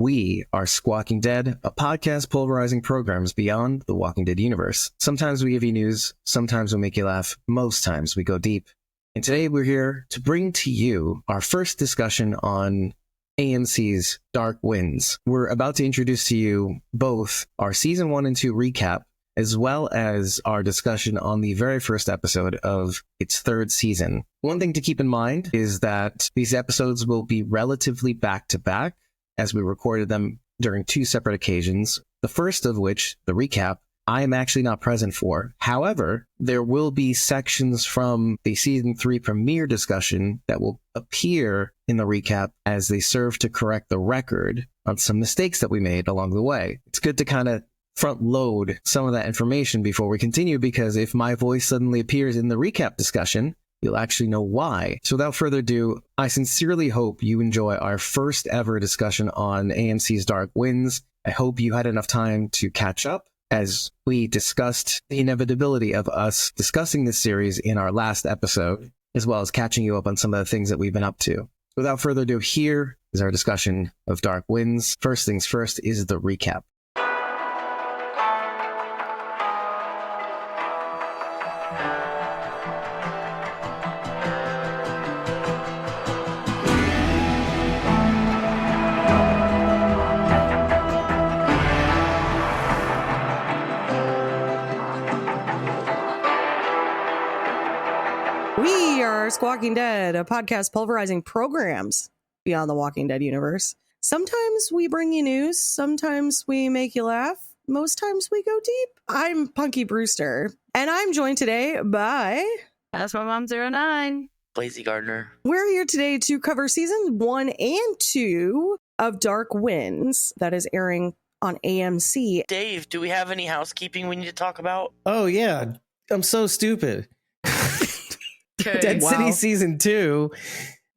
We are Squawking Dead, a podcast pulverizing programs beyond the Walking Dead universe. Sometimes we give you news, sometimes we make you laugh, most times we go deep. And today we're here to bring to you our first discussion on AMC's Dark Winds. We're about to introduce to you both our Season 1 and 2 recap, as well as our discussion on the very first episode of its third season. One thing to keep in mind is that these episodes will be relatively back-to-back, as we recorded them during two separate occasions, the first of which, the recap, I am actually not present for. However, there will be sections from the Season 3 premiere discussion that will appear in the recap as they serve to correct the record on some mistakes that we made along the way. It's good to kind of front load some of that information before we continue, because if my voice suddenly appears in the recap discussion, you'll actually know why. So without further ado, I sincerely hope you enjoy our first ever discussion on AMC's Dark Winds. I hope you had enough time to catch up as we discussed the inevitability of us discussing this series in our last episode, as well as catching you up on some of the things that we've been up to. Without further ado, here is our discussion of Dark Winds. First things first is the recap. Walking Dead, a podcast pulverizing programs beyond the Walking Dead universe. Sometimes we bring you news, sometimes we make you laugh, most times we go deep. I'm Punky Brewster, and I'm joined today by... That's my mom 09. Blazy Gardner. We're here today to cover seasons 1 and 2 of Dark Winds, that is airing on AMC. Dave, do we have any housekeeping we need to talk about? Oh yeah, I'm so stupid. Okay. Dead City Season 2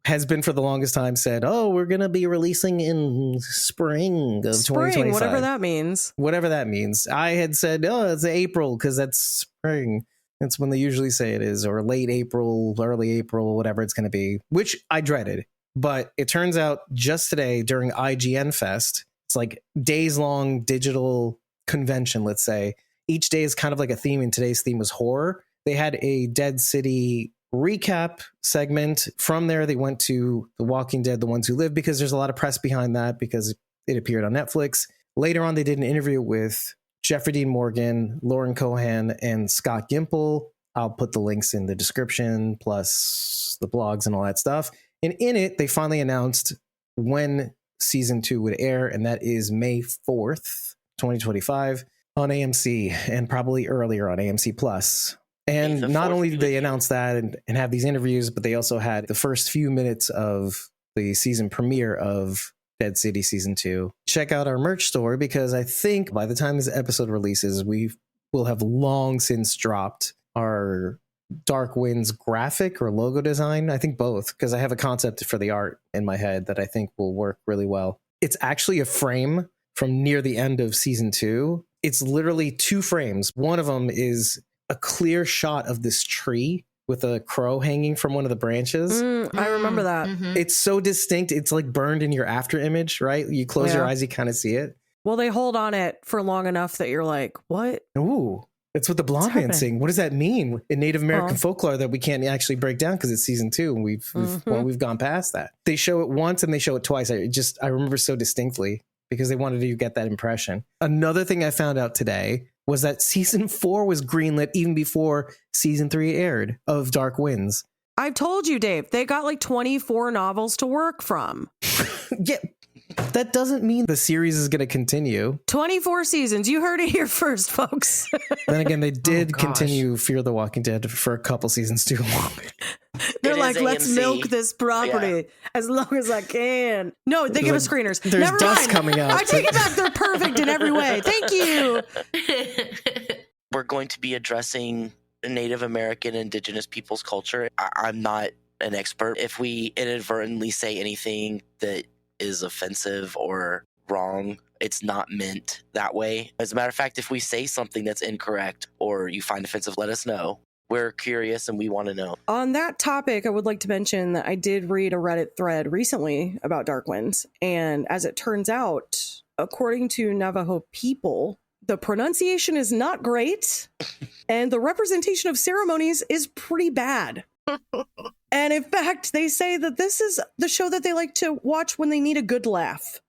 has been for the longest time said, oh, we're going to be releasing in spring of 2025. Whatever that means. Whatever that means. I had said, oh, it's April because that's spring. That's when they usually say it is, or late April, early April, whatever it's going to be, which I dreaded. But it turns out just today during IGN Fest, it's like days-long digital convention, let's say. Each day is kind of like a theme, and today's theme was horror. They had a Dead City recap segment. From there, they went to The Walking Dead, The Ones Who Live, because there's a lot of press behind that because it appeared on Netflix. Later on, they did an interview with Jeffrey Dean Morgan, Lauren Cohan, and Scott Gimple. I'll put the links in the description, plus the blogs and all that stuff. And in it, they finally announced when season 2 would air, and that is May 4th, 2025 on AMC, and probably earlier on AMC Plus. And not only did they announce that and have these interviews, but they also had the first few minutes of the season premiere of Dead City Season 2. Check out our merch store, because I think by the time this episode releases, we will have long since dropped our Dark Winds graphic or logo design. I think both, because I have a concept for the art in my head that I think will work really well. It's actually a frame from near the end of Season 2. It's literally 2 frames. One of them is a clear shot of this tree with a crow hanging from one of the branches. I remember that. Mm-hmm. It's so distinct. It's like burned in your after image, right? You close your eyes, you kind of see it. Well, they hold on it for long enough that you're like, what? Ooh, that's what the blonde man sing. What does that mean in Native American folklore that we can't actually break down because it's season 2 and we've gone past that? They show it once and they show it twice. I remember so distinctly because they wanted you to get that impression. Another thing I found out today was that season 4 was greenlit even before season 3 aired of Dark Winds. I've told you, Dave, they got like 24 novels to work from. Yeah, that doesn't mean the series is going to continue. 24 seasons. You heard it here first, folks. Then again, they did continue Fear the Walking Dead for a couple seasons too long. They're like, let's milk this property as long as I can. No, they give us screeners. There's Never dust mind. coming out. I take it back. They're perfect in every way. Thank you. We're going to be addressing Native American indigenous people's culture. I'm not an expert. If we inadvertently say anything that is offensive or wrong, it's not meant that way. As a matter of fact, if we say something that's incorrect or you find offensive, let us know. we're curious and we want to know. On that topic, I would like to mention that I did read a Reddit thread recently about Dark Winds. And as it turns out, according to Navajo people, the pronunciation is not great. And the representation of ceremonies is pretty bad. And in fact, they say that this is the show that they like to watch when they need a good laugh.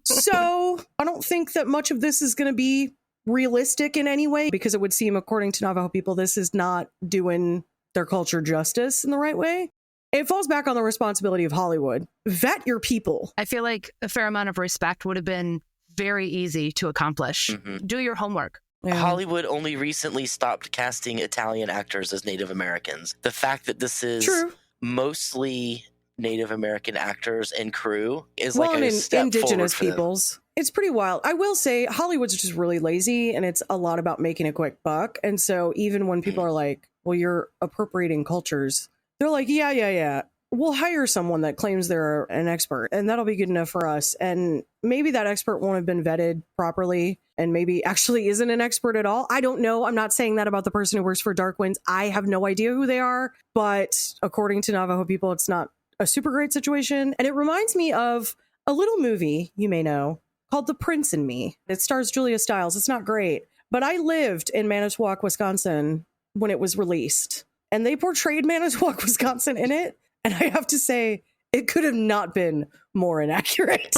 So I don't think that much of this is going to be realistic in any way, because it would seem, according to Navajo people, this is not doing their culture justice in the right way. It falls back on the responsibility of Hollywood. Vet your people. I feel like a fair amount of respect would have been very easy to accomplish. Do your homework. Yeah. Hollywood only recently stopped casting Italian actors as Native Americans. The fact that this is True. mostly Native American actors and crew is Well, like a and step indigenous forward for them. peoples. It's pretty wild. I will say Hollywood's just really lazy, and it's a lot about making a quick buck. And so even when people are like, well, you're appropriating cultures, they're like, yeah. We'll hire someone that claims they're an expert, and that'll be good enough for us. And maybe that expert won't have been vetted properly, and maybe actually isn't an expert at all. I don't know. I'm not saying that about the person who works for Dark Winds. I have no idea who they are. But according to Navajo people, it's not a super great situation. And it reminds me of a little movie you may know called The Prince and Me. It stars Julia Stiles. It's not great. But I lived in Manitowoc, Wisconsin when it was released. And they portrayed Manitowoc, Wisconsin in it. And I have to say, it could have not been more inaccurate.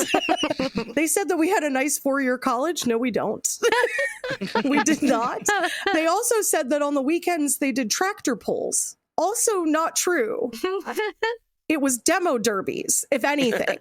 They said that we had a nice 4-year college. No, we don't. We did not. They also said that on the weekends they did tractor pulls. Also not true. It was demo derbies, if anything.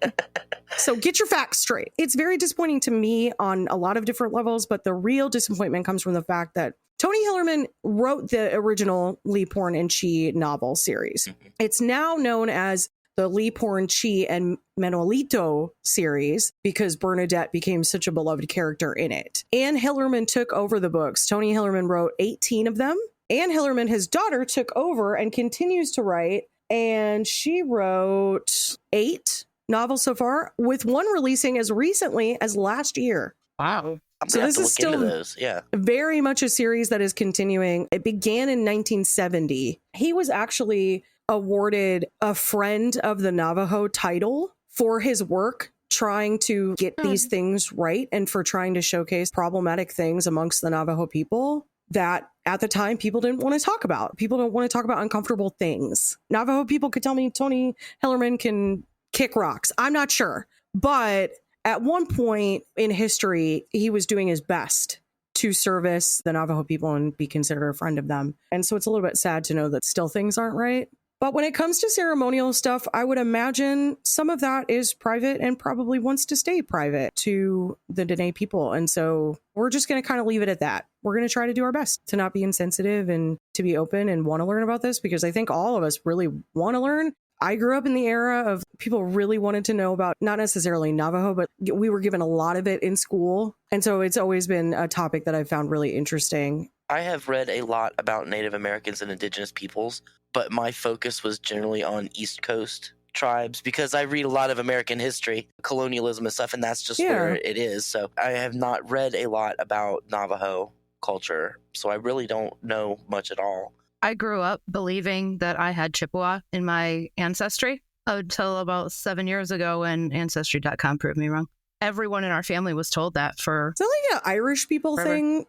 So get your facts straight. It's very disappointing to me on a lot of different levels, but the real disappointment comes from the fact that Tony Hillerman wrote the original Leaphorn and Chee novel series. It's now known as the Leaphorn, Chee, and Manuelito series because Bernadette became such a beloved character in it. Anne Hillerman took over the books. Tony Hillerman wrote 18 of them. Anne Hillerman, his daughter, took over and continues to write, and she wrote 8 novels so far, with one releasing as recently as last year. Wow. So this is still those. Yeah. very much a series that is continuing. It began in 1970. He was actually awarded a Friend of the Navajo title for his work trying to get these things right and for trying to showcase problematic things amongst the Navajo people that at the time people didn't want to talk about. People don't want to talk about uncomfortable things. Navajo people could tell me Tony Hillerman can kick rocks. I'm not sure. But at one point in history, he was doing his best to service the Navajo people and be considered a friend of them. And so it's a little bit sad to know that still things aren't right. But when it comes to ceremonial stuff, I would imagine some of that is private and probably wants to stay private to the Dene people. And so we're just going to kind of leave it at that. We're going to try to do our best to not be insensitive and to be open and want to learn about this, because I think all of us really want to learn. I grew up in the era of people really wanted to know about, not necessarily Navajo, but we were given a lot of it in school. And so it's always been a topic that I've found really interesting. I have read a lot about Native Americans and indigenous peoples, but my focus was generally on East Coast tribes because I read a lot of American history, colonialism and stuff, and that's just where it is. So I have not read a lot about Navajo culture, so I really don't know much at all. I grew up believing that I had Chippewa in my ancestry until about 7 years ago when Ancestry.com proved me wrong. Everyone in our family was told that for... Is that like an Irish people forever. thing?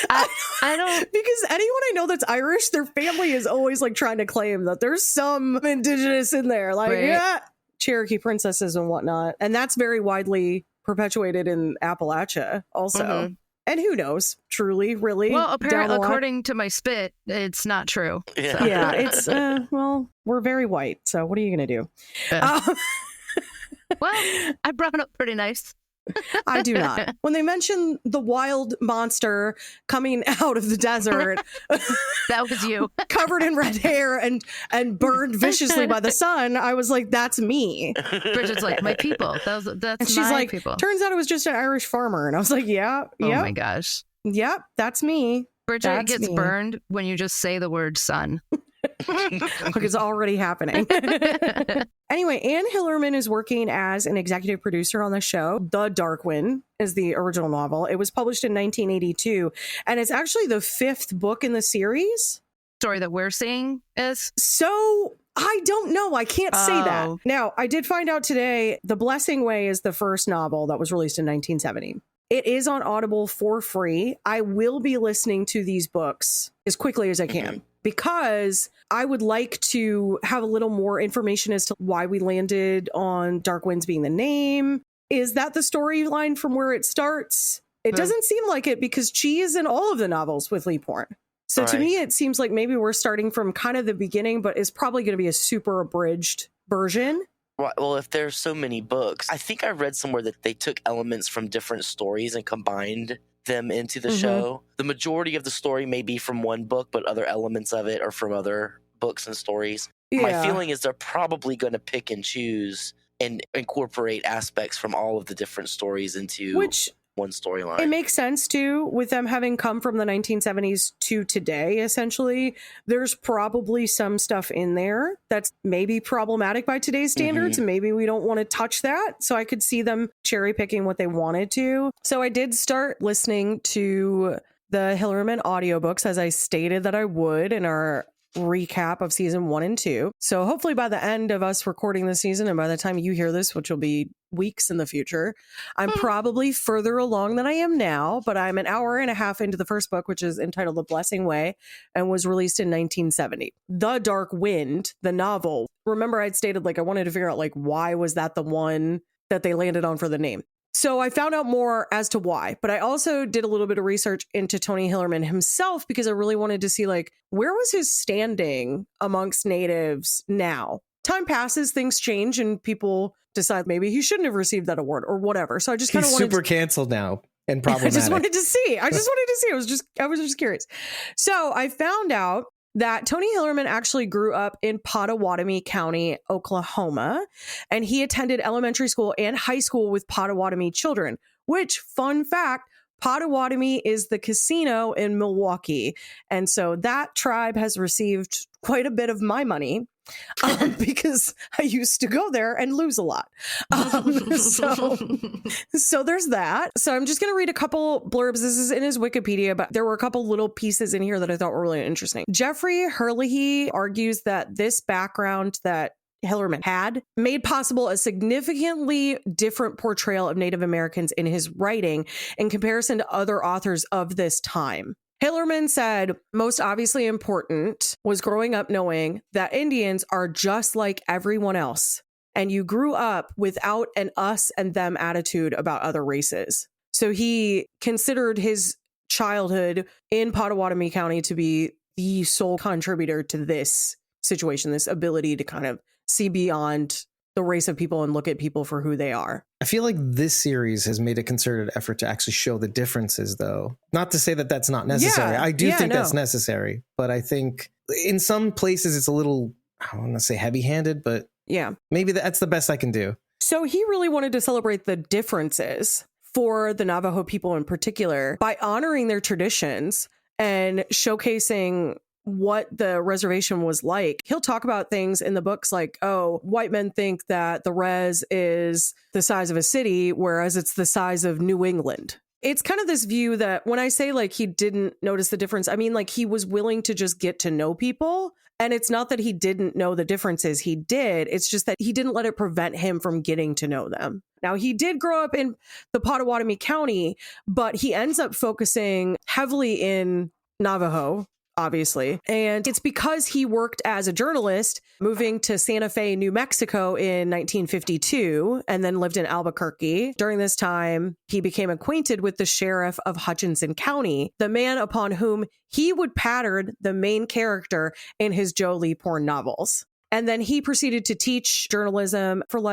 I don't... Because anyone I know that's Irish, their family is always like trying to claim that there's some indigenous in there. Like, Right. yeah, Cherokee princesses and whatnot. And that's very widely perpetuated in Appalachia also. Mhm. And who knows, truly, really? Well, down apparently, the line? according to my spit, it's not true. Yeah. Yeah, it's, well, we're very white. So what are you going to do? Well, I brought up pretty nice. I do not. When they mention the wild monster coming out of the desert, That was you. covered in red hair and burned viciously by the sun, I was like, that's me. Bridget's like, my people. That's And she's my like, people. turns out it was just an Irish farmer. And I was like, yeah, Oh yeah, my gosh. yep, that's me. Bridget That's gets me. burned when you just say the word sun. Like it's already happening. Anyway, Anne Hillerman is working as an executive producer on the show. The Dark Wind is the original novel. It was published in 1982, and it's actually the 5th book in the series. Story that we're seeing is? So I don't know. I can't say that. Now, I did find out today The Blessing Way is the first novel that was released in 1970. It is on Audible for free. I will be listening to these books as quickly as I can because I would like to have a little more information as to why we landed on Dark Winds being the name. Is that the storyline from where it starts? It doesn't seem like it because Chee is in all of the novels with Leaphorn. So to me, it seems like maybe we're starting from kind of the beginning, but it's probably going to be a super abridged version. Well, if there's so many books, I think I read somewhere that they took elements from different stories and combined them into the show. The majority of the story may be from one book, but other elements of it are from other books and stories. Yeah. My feeling is they're probably going to pick and choose and incorporate aspects from all of the different stories into one storyline. It makes sense too, with them having come from the 1970s to today, essentially. There's probably some stuff in there that's maybe problematic by today's standards, and maybe we don't want to touch that. So I could see them cherry picking what they wanted to. So I did start listening to the Hillerman audiobooks, as I stated that I would in our recap of season 1 and 2. So hopefully by the end of us recording this season, and by the time you hear this, which will be weeks in the future, I'm probably further along than I am now, but I'm an hour and a half into the first book, which is entitled The Blessing Way and was released in 1970. The Dark Wind, the novel, remember I'd stated like I wanted to figure out like why was that the one that they landed on for the name. So I found out more as to why, but I also did a little bit of research into Tony Hillerman himself because I really wanted to see like where was his standing amongst natives now? Time passes, things change, and people decide maybe he shouldn't have received that award or whatever. So I just kind of wanted super canceled now and problematic. I just wanted to see. I was just curious. So I found out that Tony Hillerman actually grew up in Pottawatomie County, Oklahoma, and he attended elementary school and high school with Pottawatomie children, which, fun fact, Pottawatomie is the casino in Milwaukee. And so that tribe has received quite a bit of my money because I used to go there and lose a lot. So there's that. So I'm just going to read a couple blurbs. This is in his Wikipedia, but there were a couple little pieces in here that I thought were really interesting. Jeffrey Herlihy argues that this background that Hillerman had made possible a significantly different portrayal of Native Americans in his writing in comparison to other authors of this time. Hillerman said, most obviously important was growing up knowing that Indians are just like everyone else, and you grew up without an us and them attitude about other races. So he considered his childhood in Pottawatomie County to be the sole contributor to this situation, this ability to kind of see beyond the race of people and look at people for who they are. I feel like this series has made a concerted effort to actually show the differences, though. Not to say that that's not necessary. I do think that's necessary, but I think in some places it's a little, I don't want to say heavy-handed, but maybe that's the best I can do. So he really wanted to celebrate the differences for the Navajo people in particular by honoring their traditions and showcasing what the reservation was like. He'll talk about things in the books like, oh, white men think that the res is the size of a city, whereas it's the size of New England. It's kind of this view that when I say like he didn't notice the difference, I mean like he was willing to just get to know people. And it's not that he didn't know the differences. He did. It's just that he didn't let it prevent him from getting to know them. Now, he did grow up in the Pottawatomie County, but he ends up focusing heavily in Navajo, obviously. And it's because he worked as a journalist, moving to Santa Fe, New Mexico in 1952, and then lived in Albuquerque. During this time, he became acquainted with the sheriff of Hutchinson County, the man upon whom he would pattern the main character in his Joe Leaphorn novels. And then he proceeded to teach journalism for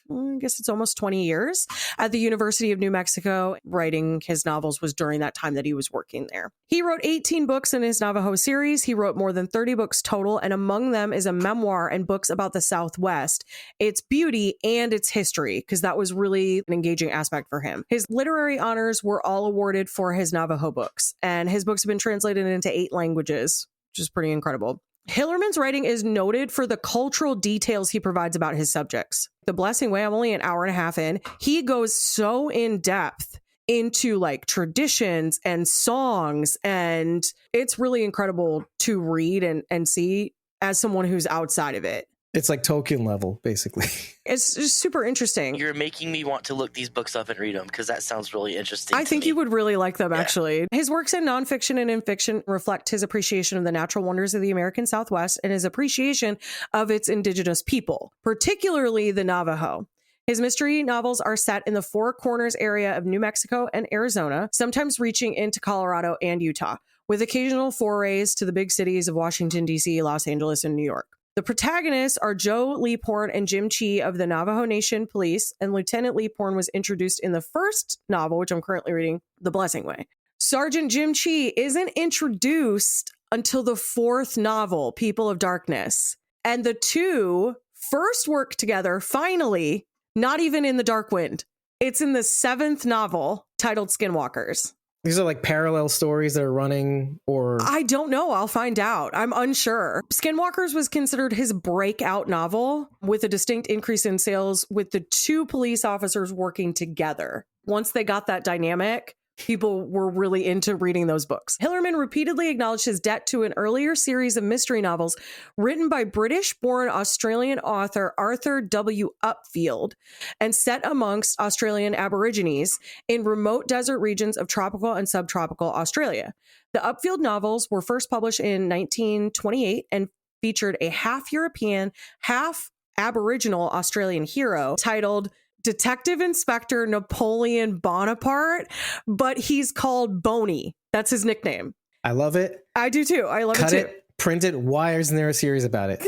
I guess it's almost 20 years at the University of New Mexico. Writing his novels was during that time that he was working there. He wrote 18 books in his Navajo series. He wrote more than 30 books total, and among them is a memoir and books about the Southwest, its beauty and its history, because that was really an engaging aspect for him. His literary honors were all awarded for his Navajo books, and his books have been translated into 8 languages, which is pretty incredible. Hillerman's writing is noted for the cultural details he provides about his subjects. The Blessing Way, I'm only an hour and a half in. He goes so in depth into like traditions and songs, and it's really incredible to read and see as someone who's outside of it. It's like Tolkien level, basically. It's just super interesting. You're making me want to look these books up and read them because that sounds really interesting. I think me. you would really like them, Yeah. actually. His works in nonfiction and in fiction reflect his appreciation of the natural wonders of the American Southwest and his appreciation of its indigenous people, particularly the Navajo. His mystery novels are set in the Four Corners area of New Mexico and Arizona, sometimes reaching into Colorado and Utah, with occasional forays to the big cities of Washington, D.C., Los Angeles, and New York. The protagonists are Joe Leaphorn and Jim Chee of the Navajo Nation Police, and Lieutenant Leaphorn was introduced in the first novel, which I'm currently reading, The Blessing Way. Sergeant Jim Chee isn't introduced until the fourth novel, People of Darkness. And the two first work together, finally, not even in The Dark Wind. It's in the seventh novel, titled Skinwalkers. These are like parallel stories that are running, or I don't know. I'll find out. I'm unsure. Skinwalkers was considered his breakout novel, with a distinct increase in sales with the two police officers working together. Once they got that dynamic, people were really into reading those books. Hillerman repeatedly acknowledged his debt to an earlier series of mystery novels written by British-born Australian author Arthur W. Upfield and set amongst Australian Aborigines in remote desert regions of tropical and subtropical Australia. The Upfield novels were first published in 1928 and featured a half European, half Aboriginal Australian hero titled Detective Inspector Napoleon Bonaparte, but he's called Boney. That's his nickname. I love it. I do too. I love Cut it too. it, print it. Why isn't there a series about it?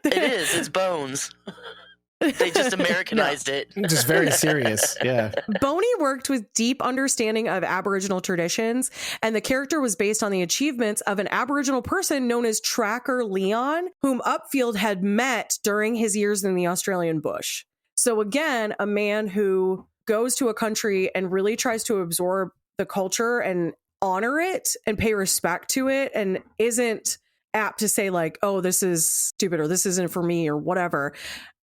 It is. It's Bones. They just Americanized it. Just very serious. Yeah. Boney worked with deep understanding of Aboriginal traditions, and the character was based on the achievements of an Aboriginal person known as Tracker Leon, whom Upfield had met during his years in the Australian bush. So again, a man who goes to a country and really tries to absorb the culture and honor it and pay respect to it, and isn't apt to say like, oh, this is stupid or this isn't for me or whatever,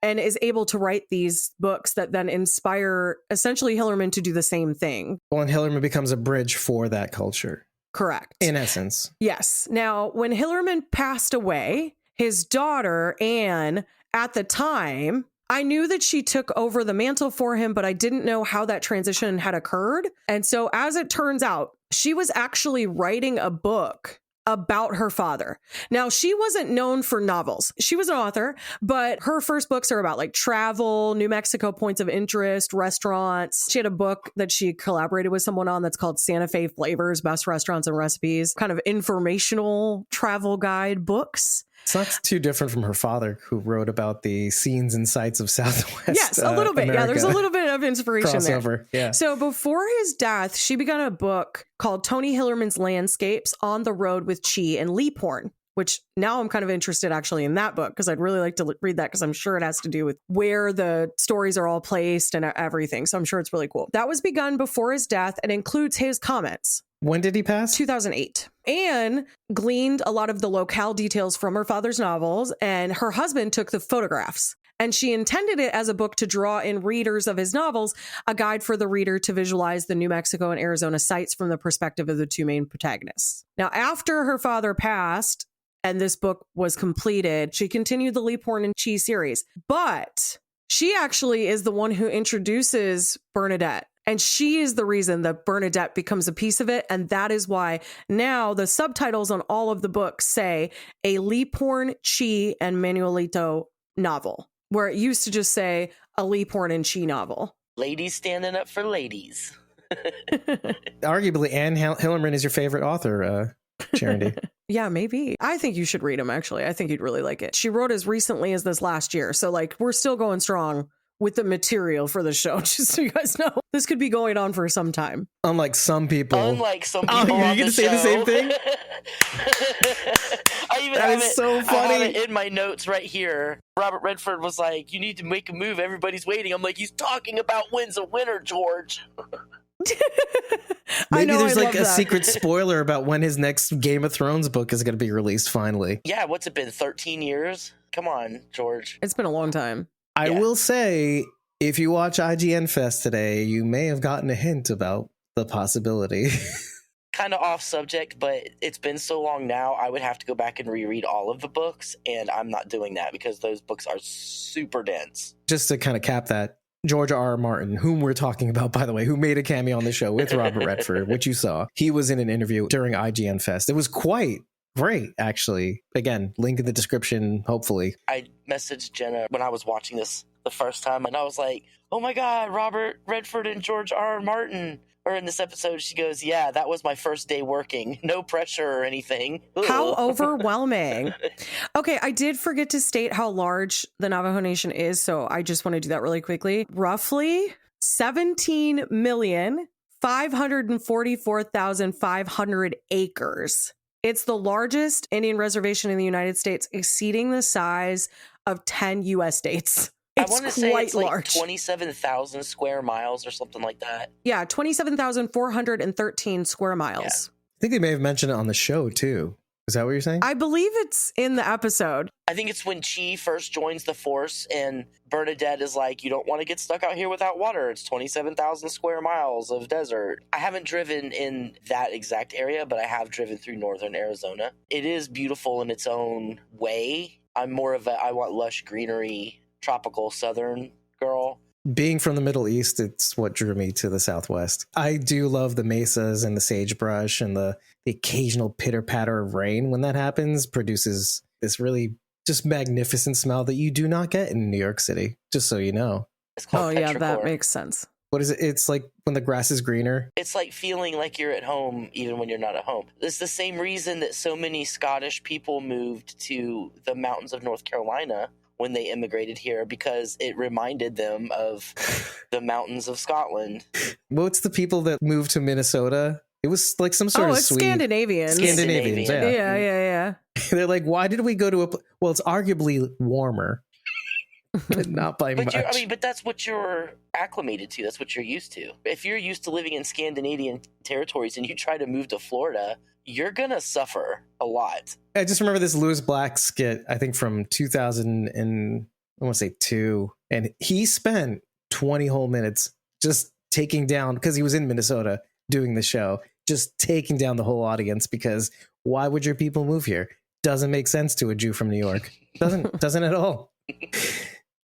and is able to write these books that then inspire essentially Hillerman to do the same thing. Well, and Hillerman becomes a bridge for that culture. Correct. In essence. Yes. Now, when Hillerman passed away, his daughter, Anne, at the time, I knew that she took over the mantle for him, but I didn't know how that transition had occurred. And so as it turns out, she was actually writing a book about her father. Now, she wasn't known for novels. She was an author, but her first books are about like travel, New Mexico points of interest, restaurants. She had a book that she collaborated with someone on that's called Santa Fe Flavors, Best Restaurants and Recipes, kind of informational travel guide books. It's not too different from her father, who wrote about the scenes and sights of Southwest. Yes, a little bit. America. Yeah, there's a little bit of inspiration Crossover. there. Yeah. So before his death, she began a book called Tony Hillerman's Landscapes on the Road with Chee and Leaphorn, which now I'm kind of interested actually in that book because I'd really like to read that because I'm sure it has to do with where the stories are all placed and everything. So I'm sure it's really cool. That was begun before his death and includes his comments. When did he pass? 2008. Anne gleaned a lot of the locale details from her father's novels, and her husband took the photographs. And she intended it as a book to draw in readers of his novels, a guide for the reader to visualize the New Mexico and Arizona sites from the perspective of the two main protagonists. Now, after her father passed and this book was completed, she continued the Leaphorn and Chee series. But she actually is the one who introduces Bernadette. And she is the reason that Bernadette becomes a piece of it. And that is why now the subtitles on all of the books say a Leaphorn, Chee, and Manuelito novel, where it used to just say a Leaphorn and Chee novel. Ladies standing up for ladies. Arguably, Anne Hillerman is your favorite author, Charity. Yeah, maybe. I think you should read them, actually. I think you'd really like it. She wrote as recently as this last year. So, like, we're still going strong with the material for the show, just so you guys know. This could be going on for some time. Unlike some people. Oh, you're on gonna the say show. the same thing? I even That have is it, so I have funny. it in my notes right here. Robert Redford was like, you need to make a move. Everybody's waiting. I'm like, he's talking about when's a winner, George. Maybe know, there's I like love a that. secret spoiler about when his next Game of Thrones book is going to be released finally. Yeah, what's it been, 13 years? Come on, George. It's been a long time. I Yeah. will say, if you watch IGN Fest today, you may have gotten a hint about the possibility. Kind of off subject, but it's been so long now, I would have to go back and reread all of the books, and I'm not doing that because those books are super dense. Just to kind of cap that, George R.R. Martin, whom we're talking about, by the way, who made a cameo on the show with Robert Redford, which you saw, he was in an interview during IGN Fest. It was quite great, actually. Again, link in the description, hopefully. I messaged Jenna when I was watching this the first time, and I was like, oh my God, Robert Redford and George R.R. Martin are in this episode. She goes, yeah, that was my first day working. No pressure or anything. How Ugh. overwhelming. Okay, I did forget to state how large the Navajo Nation is, so I just want to do that really quickly. Roughly 17,544,500 acres. It's the largest Indian reservation in the United States, exceeding the size of 10 U.S. states. I It's want to say quite it's like large. 27,000 square miles or something like that. Yeah, 27,413 square miles. I think they may have mentioned it on the show, too. Is that what you're saying? I believe it's in the episode. I think it's when Chee first joins the force and Bernadette is like, you don't want to get stuck out here without water. It's 27,000 square miles of desert. I haven't driven in that exact area, but I have driven through northern Arizona. It is beautiful in its own way. I'm more of I want lush greenery, tropical southern girl. Being from the Middle East, it's what drew me to the Southwest. I do love the mesas and the sagebrush, and the occasional pitter patter of rain when that happens produces this really just magnificent smell that you do not get in New York City, just so you know. It's called Oh, yeah, that petrichor. makes sense. What is it? It's like when the grass is greener. It's like feeling like you're at home even when you're not at home. It's the same reason that so many Scottish people moved to the mountains of North Carolina when they immigrated here, because it reminded them of the mountains of Scotland. What's the people that moved to Minnesota? It was like some sort Oh, of it's sweet Scandinavians. Scandinavians. Scandinavian. Yeah. Yeah. They're like, why did we go to well, it's arguably warmer, but not by But much. but that's what you're acclimated to. That's what you're used to. If you're used to living in Scandinavian territories and you try to move to Florida, you're gonna suffer a lot. I just remember this Lewis Black skit, I think from 2000 and I want to say 2, and he spent 20 whole minutes just taking down, because he was in Minnesota doing the show, just taking down the whole audience, because why would your people move here? Doesn't make sense to a Jew from New York. Doesn't at all.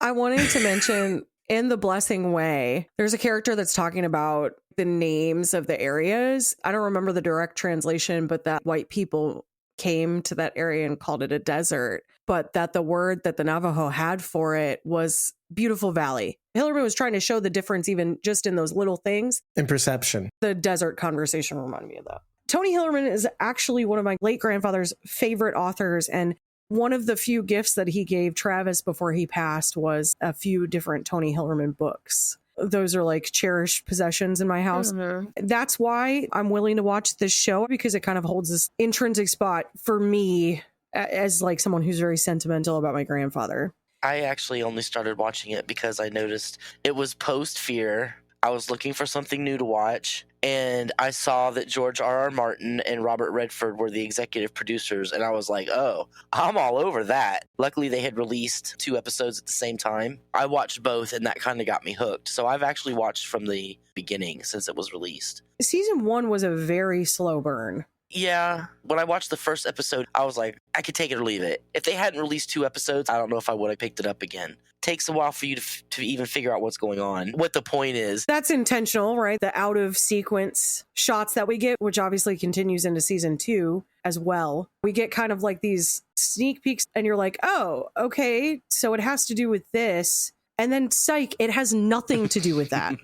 I wanted to mention in The Blessing Way, there's a character that's talking about the names of the areas. I don't remember the direct translation, but that white people came to that area and called it a desert, but that the word that the Navajo had for it was Beautiful Valley. Hillerman was trying to show the difference even just in those little things. In perception. The desert conversation reminded me of that. Tony Hillerman is actually one of my late grandfather's favorite authors, and one of the few gifts that he gave Travis before he passed was a few different Tony Hillerman books. Those are like cherished possessions in my house. That's why I'm willing to watch this show, because it kind of holds this intrinsic spot for me as like someone who's very sentimental about my grandfather. I actually only started watching it because I noticed it was post Fear. I was looking for something new to watch, and I saw that George R.R. Martin and Robert Redford were the executive producers, and I was like, oh, I'm all over that. Luckily, they had released 2 episodes at the same time. I watched both, and that kind of got me hooked. So I've actually watched from the beginning since it was released. Season 1 was a very slow burn. Yeah, when I watched the first episode, I was like, I could take it or leave it. If they hadn't released 2 episodes, I don't know if I would have picked it up again. Takes a while for you to even figure out what's going on, what the point is. That's intentional, right? The out of sequence shots that we get, which obviously continues into season 2 as well. We get kind of like these sneak peeks, and you're like, oh, okay, so it has to do with this. And then psych, it has nothing to do with that,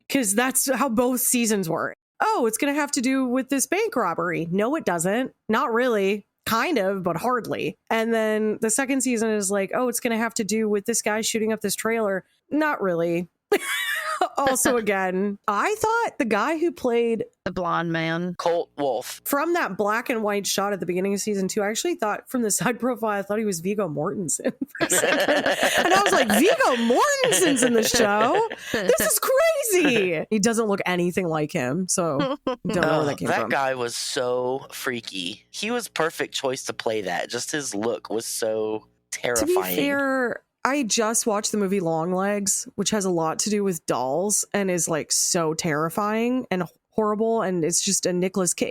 because that's how both seasons were. Oh, it's going to have to do with this bank robbery. No, it doesn't. Not really. Kind of, but hardly. And then the second season is like, oh, it's going to have to do with this guy shooting up this trailer. Not really. Also, again, I thought the guy who played The blonde man. Colt Wolf. from that black and white shot at the beginning of season 2, I actually thought from the side profile, I thought he was Viggo Mortensen for a second. And I was like, Viggo Mortensen's in the show? This is crazy. He doesn't look anything like him. So don't know where that came That from. guy was so freaky. He was perfect choice to play that. Just his look was so To terrifying. be fair, I just watched the movie Longlegs, which has a lot to do with dolls and is like so terrifying and horrible. And it's just a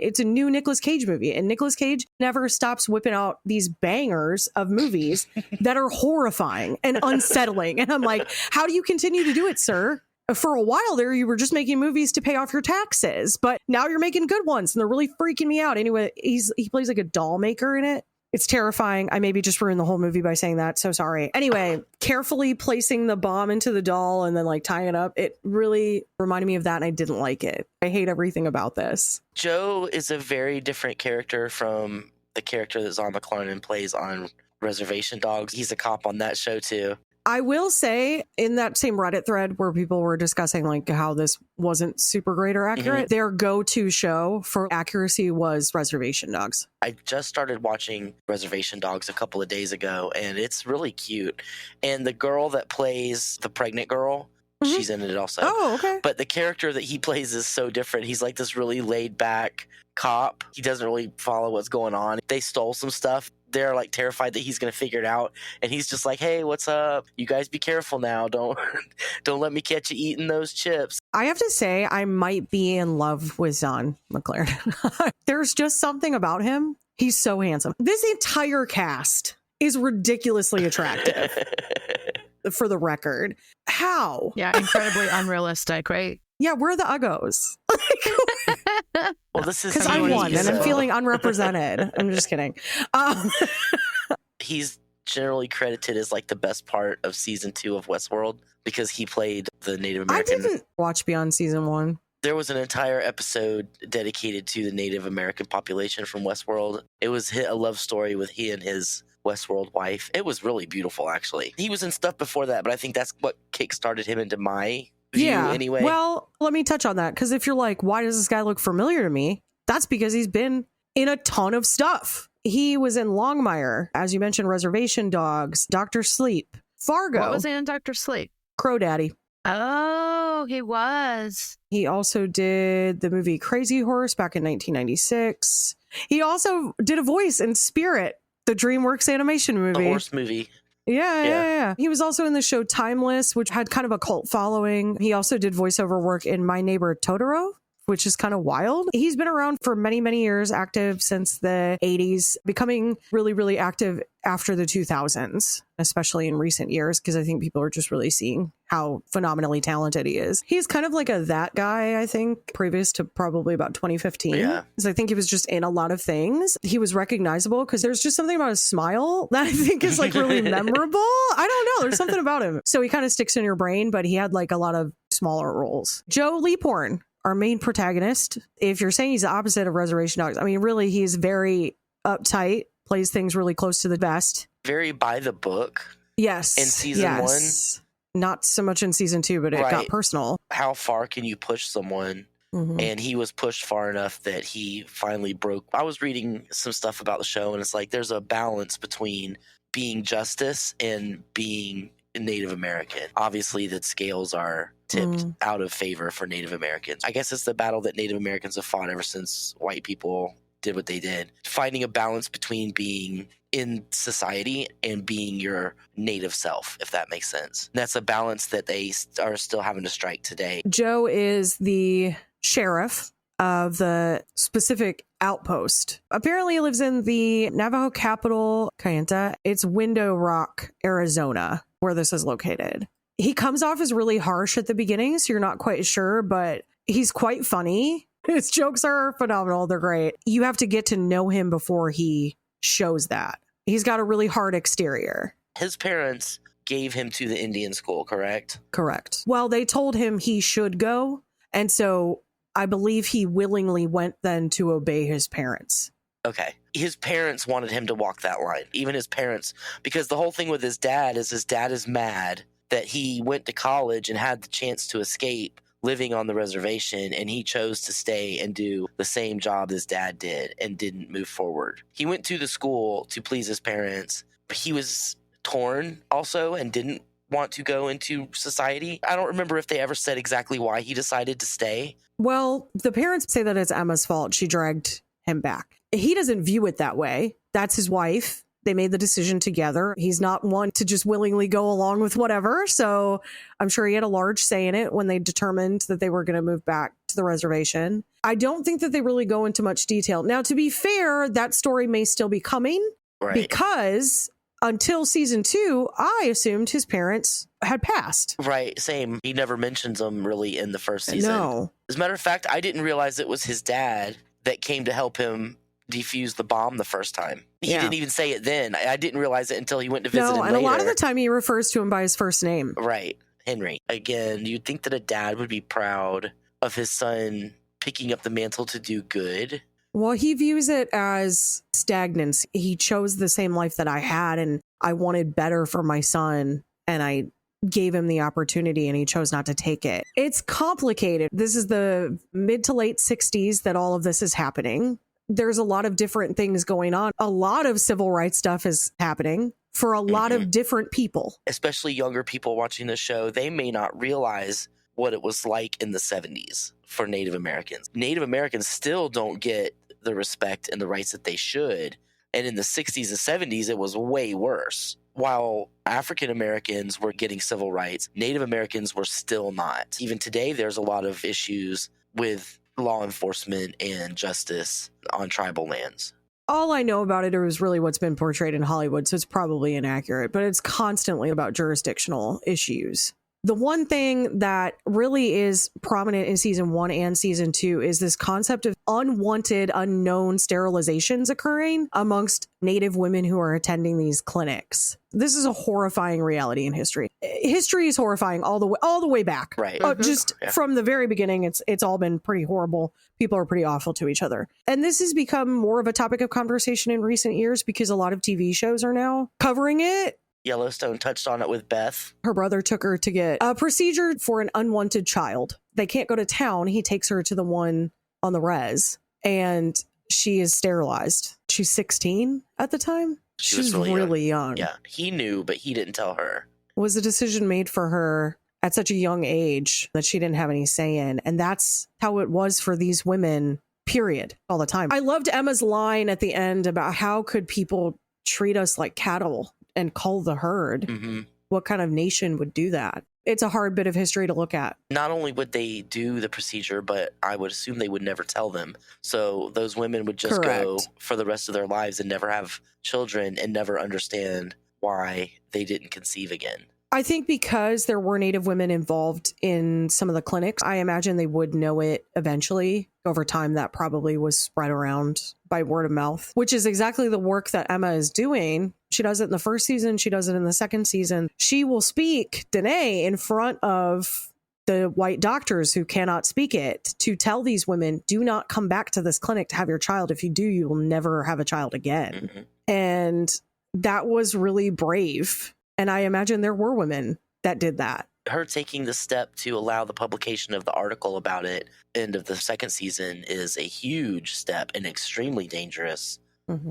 it's a new Nicolas Cage movie. And Nicolas Cage never stops whipping out these bangers of movies that are horrifying and unsettling. And I'm like, how do you continue to do it, sir? For a while there, you were just making movies to pay off your taxes, but now you're making good ones and they're really freaking me out. Anyway, he plays like a doll maker in it. It's terrifying. I maybe just ruined the whole movie by saying that. So sorry. Anyway, carefully placing the bomb into the doll and then like tying it up. It really reminded me of that and I didn't like it. I hate everything about this. Joe is a very different character from the character that Zahn McClarnon plays on Reservation Dogs. He's a cop on that show too. I will say in that same Reddit thread where people were discussing like how this wasn't super great or accurate, their go-to show for accuracy was Reservation Dogs. I just started watching Reservation Dogs a couple of days ago, and it's really cute. And the girl that plays the pregnant girl, she's in it also. Oh, okay. But the character that he plays is so different. He's like this really laid-back cop. He doesn't really follow what's going on. They stole some stuff. They're like terrified that he's going to figure it out, and he's just like, "Hey, what's up? You guys be careful now. Don't let me catch you eating those chips." I have to say, I might be in love with Zahn McClarnon. There's just something about him. He's so handsome. This entire cast is ridiculously attractive, for the record. How? Yeah, incredibly unrealistic, right? Yeah, we're the uggos. Well, this is Because I'm one and I'm so- feeling unrepresented. I'm just kidding. He's generally credited as like the best part of season 2 of Westworld because he played the Native I American. didn't watch beyond season 1. There was an entire episode dedicated to the Native American population from Westworld. It was a love story with he and his Westworld wife. It was really beautiful, actually. He was in stuff before that, but I think that's what kickstarted him into my view anyway. Well, let me touch on that because if you're like, why does this guy look familiar to me? That's because he's been in a ton of stuff. He was in Longmire, as you mentioned, Reservation Dogs, Dr. Sleep, Fargo. What was he in Dr. Sleep? Crow Daddy. Oh, he was. He also did the movie Crazy Horse back in 1996. He also did a voice in Spirit, the DreamWorks animation the movie. horse movie. Yeah. He was also in the show Timeless, which had kind of a cult following. He also did voiceover work in My Neighbor Totoro, which is kind of wild. He's been around for many, many years, active since the 80s, becoming really, really active after the 2000s, especially in recent years, because I think people are just really seeing how phenomenally talented he is. He's kind of like that guy, I think, previous to probably about 2015. Yeah. Because I think he was just in a lot of things. He was recognizable because there's just something about his smile that I think is like really memorable. I don't know. There's something about him. So he kind of sticks in your brain, but he had like a lot of smaller roles. Joe Leaphorn, our main protagonist. If you're saying he's the opposite of Reservation Dogs, I mean, really, he's very uptight, plays things really close to the vest. Very by the book. Yes. In season 1? Not so much in season 2, but it got personal. How far can you push someone? Mhm. And he was pushed far enough that he finally broke. I was reading some stuff about the show, and it's like there's a balance between being justice and being Native American. Obviously, the scales are tipped out of favor for Native Americans. I guess it's the battle that Native Americans have fought ever since white people did what they did. Finding a balance between being in society and being your native self, if that makes sense. And that's a balance that they are still having to strike today. Joe is the sheriff of the specific outpost. Apparently he lives in the Navajo capital, Kayenta. It's Window Rock, Arizona, where this is located. He comes off as really harsh at the beginning, so you're not quite sure, but he's quite funny. His jokes are phenomenal. They're great. You have to get to know him before he shows that. He's got a really hard exterior. His parents gave him to the Indian school, correct? Correct. Well, they told him he should go, and so I believe he willingly went then to obey his parents. Okay. His parents wanted him to walk that line. Even his parents, because the whole thing with his dad is mad that he went to college and had the chance to escape living on the reservation, and he chose to stay and do the same job his dad did and didn't move forward. He went to the school to please his parents, but he was torn also and didn't want to go into society. I don't remember if they ever said exactly why he decided to stay. Well, the parents say that it's Emma's fault. She dragged him back. He doesn't view it that way. That's his wife. They made the decision together. He's not one to just willingly go along with whatever. So I'm sure he had a large say in it when they determined that they were going to move back to the reservation. I don't think that they really go into much detail. Now, to be fair, that story may still be coming because until season 2, I assumed his parents had passed. Right, same. He never mentions them really in the first season. No. As a matter of fact, I didn't realize it was his dad that came to help him defuse the bomb the first time. He didn't even say it then. I didn't realize it until he went to visit him and later. a lot of the time he refers to him by his first name. Right, Henry. Again, you'd think that a dad would be proud of his son picking up the mantle to do good. Well, he views it as stagnancy. He chose the same life that I had, and I wanted better for my son, and I gave him the opportunity, and he chose not to take it. It's complicated. This is the mid to late 60s that all of this is happening. There's a lot of different things going on. A lot of civil rights stuff is happening for a lot of different people. Especially younger people watching the show, they may not realize what it was like in the 70s for Native Americans. Native Americans still don't get the respect and the rights that they should. And in the 60s and 70s, it was way worse. While African Americans were getting civil rights, Native Americans were still not. Even today, there's a lot of issues with law enforcement and justice on tribal lands. All I know about it is really what's been portrayed in Hollywood, so it's probably inaccurate, but it's constantly about jurisdictional issues. The one thing that really is prominent in season 1 and season 2 is this concept of unwanted, unknown sterilizations occurring amongst Native women who are attending these clinics. This is a horrifying reality in history. History is horrifying all the way back. Right. From the very beginning, it's all been pretty horrible. People are pretty awful to each other. And this has become more of a topic of conversation in recent years because a lot of TV shows are now covering it. Yellowstone touched on it with Beth. Her brother took her to get a procedure for an unwanted child. They can't go to town. He takes her to the one on the res, and she is sterilized. She's 16 at the time. She's really young. Yeah, he knew, but he didn't tell her. Was a decision made for her at such a young age that she didn't have any say in. And that's how it was for these women, period, all the time. I loved Emma's line at the end about how could people treat us like cattle and cull the herd. What kind of nation would do that? It's a hard bit of history to look at. Not only would they do the procedure, but I would assume they would never tell them. So those women would just go for the rest of their lives and never have children and never understand why they didn't conceive again. I think because there were Native women involved in some of the clinics, I imagine they would know it eventually. Over time, that probably was spread around by word of mouth, which is exactly the work that Emma is doing. She does it in the first season. She does it in the second season. She will speak Danae in front of the white doctors who cannot speak it to tell these women, do not come back to this clinic to have your child. If you do, you will never have a child again. And that was really brave. And I imagine there were women that did that. Her taking the step to allow the publication of the article about it end of the second season is a huge step and extremely dangerous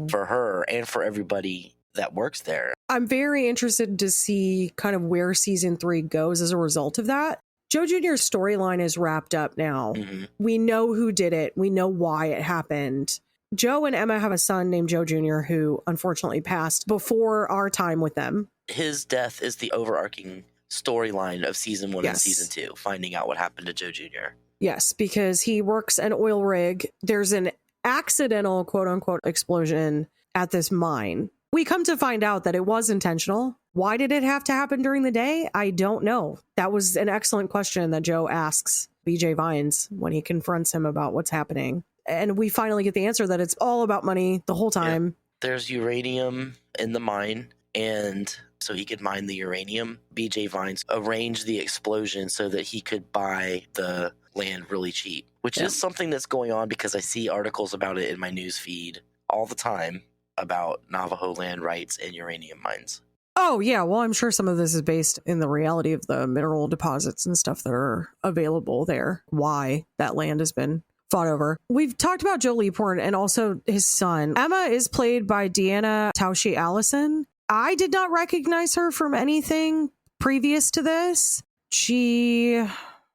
for her and for everybody that works there. I'm very interested to see kind of where season 3 goes as a result of that. Joe Jr.'s storyline is wrapped up now. We know who did it. We know why it happened. Joe and Emma have a son named Joe Jr. who unfortunately passed before our time with them. His death is the overarching storyline of season 1 and season 2, finding out what happened to Joe Jr. Yes, because he works an oil rig. There's an accidental, quote unquote, explosion at this mine. We come to find out that it was intentional. Why did it have to happen during the day? I don't know. That was an excellent question that Joe asks BJ Vines when he confronts him about what's happening. And we finally get the answer that it's all about money the whole time. Yeah. There's uranium in the mine, and so he could mine the uranium. BJ Vines arranged the explosion so that he could buy the land really cheap, which is something that's going on because I see articles about it in my news feed all the time about Navajo land rights and uranium mines. Oh, yeah. Well, I'm sure some of this is based in the reality of the mineral deposits and stuff that are available there, why that land has been fought over. We've talked about Joe Leaphorn and also his son. Emma is played by Deanna Tausche Allison. I did not recognize her from anything previous to this. She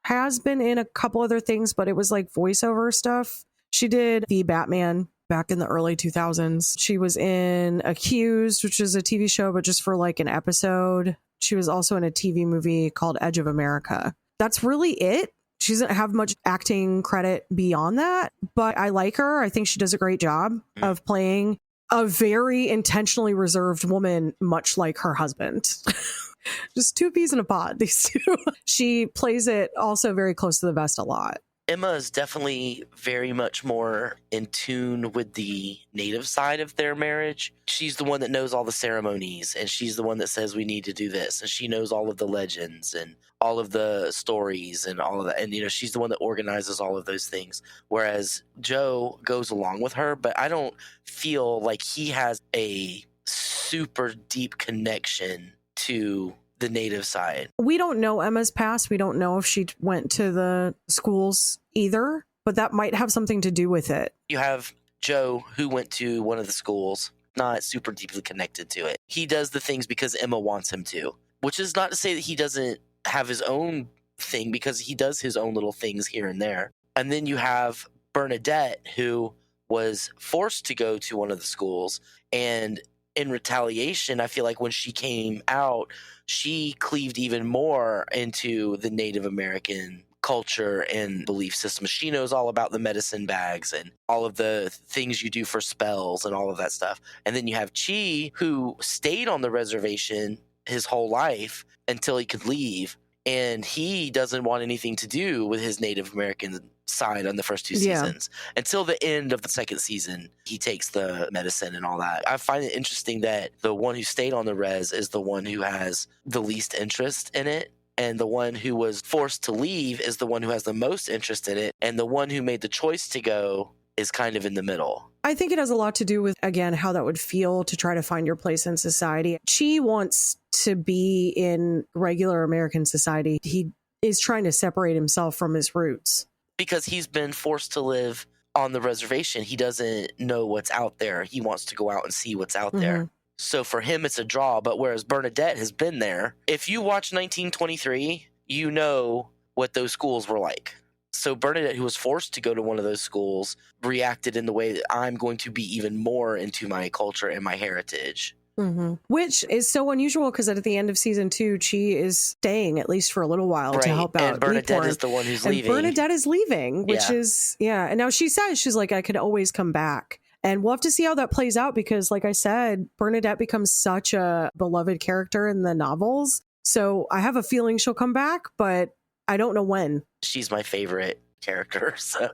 has been in a couple other things, but it was like voiceover stuff. She did The Batman back in the early 2000s. She was in Accused, which is a TV show, but just for like an episode. She was also in a TV movie called Edge of America. That's really it. She doesn't have much acting credit beyond that, but I like her. I think she does a great job of playing a very intentionally reserved woman, much like her husband. Just two peas in a pod, these two. She plays it also very close to the vest a lot. Emma is definitely very much more in tune with the native side of their marriage. She's the one that knows all the ceremonies, and she's the one that says we need to do this, and she knows all of the legends and all of the stories and all of that. And, you know, she's the one that organizes all of those things. Whereas Joe goes along with her, but I don't feel like he has a super deep connection to the native side. We don't know Emma's past. We don't know if she went to the schools either, but that might have something to do with it. You have Joe, who went to one of the schools, not super deeply connected to it. He does the things because Emma wants him to, which is not to say that he doesn't have his own thing, because he does his own little things here and there. And then you have Bernadette, who was forced to go to one of the schools, and in retaliation, I feel like when she came out, she cleaved even more into the Native American culture and belief system. She knows all about the medicine bags and all of the things you do for spells and all of that stuff. And then you have Chee, who stayed on the reservation his whole life until he could leave. And he doesn't want anything to do with his Native American side on the first two seasons. Until the end of the second season, he takes the medicine and all that. I find it interesting that the one who stayed on the res is the one who has the least interest in it. And the one who was forced to leave is the one who has the most interest in it. And the one who made the choice to go is kind of in the middle. I think it has a lot to do with, again, how that would feel to try to find your place in society. Chee wants to be in regular American society. He is trying to separate himself from his roots. Because he's been forced to live on the reservation. He doesn't know what's out there. He wants to go out and see what's out there. So for him, it's a draw. But whereas Bernadette has been there, if you watch 1923, you know what those schools were like. So Bernadette, who was forced to go to one of those schools, reacted in the way that I'm going to be even more into my culture and my heritage. Which is so unusual because at the end of season 2, Chee is staying at least for a little while to help out. And Bernadette Leaphorn. is the one who's and leaving. Bernadette is leaving, which is, And now she says, she's like, I could always come back. And we'll have to see how that plays out because, like I said, Bernadette becomes such a beloved character in the novels. So I have a feeling she'll come back, but I don't know when. She's my favorite character. So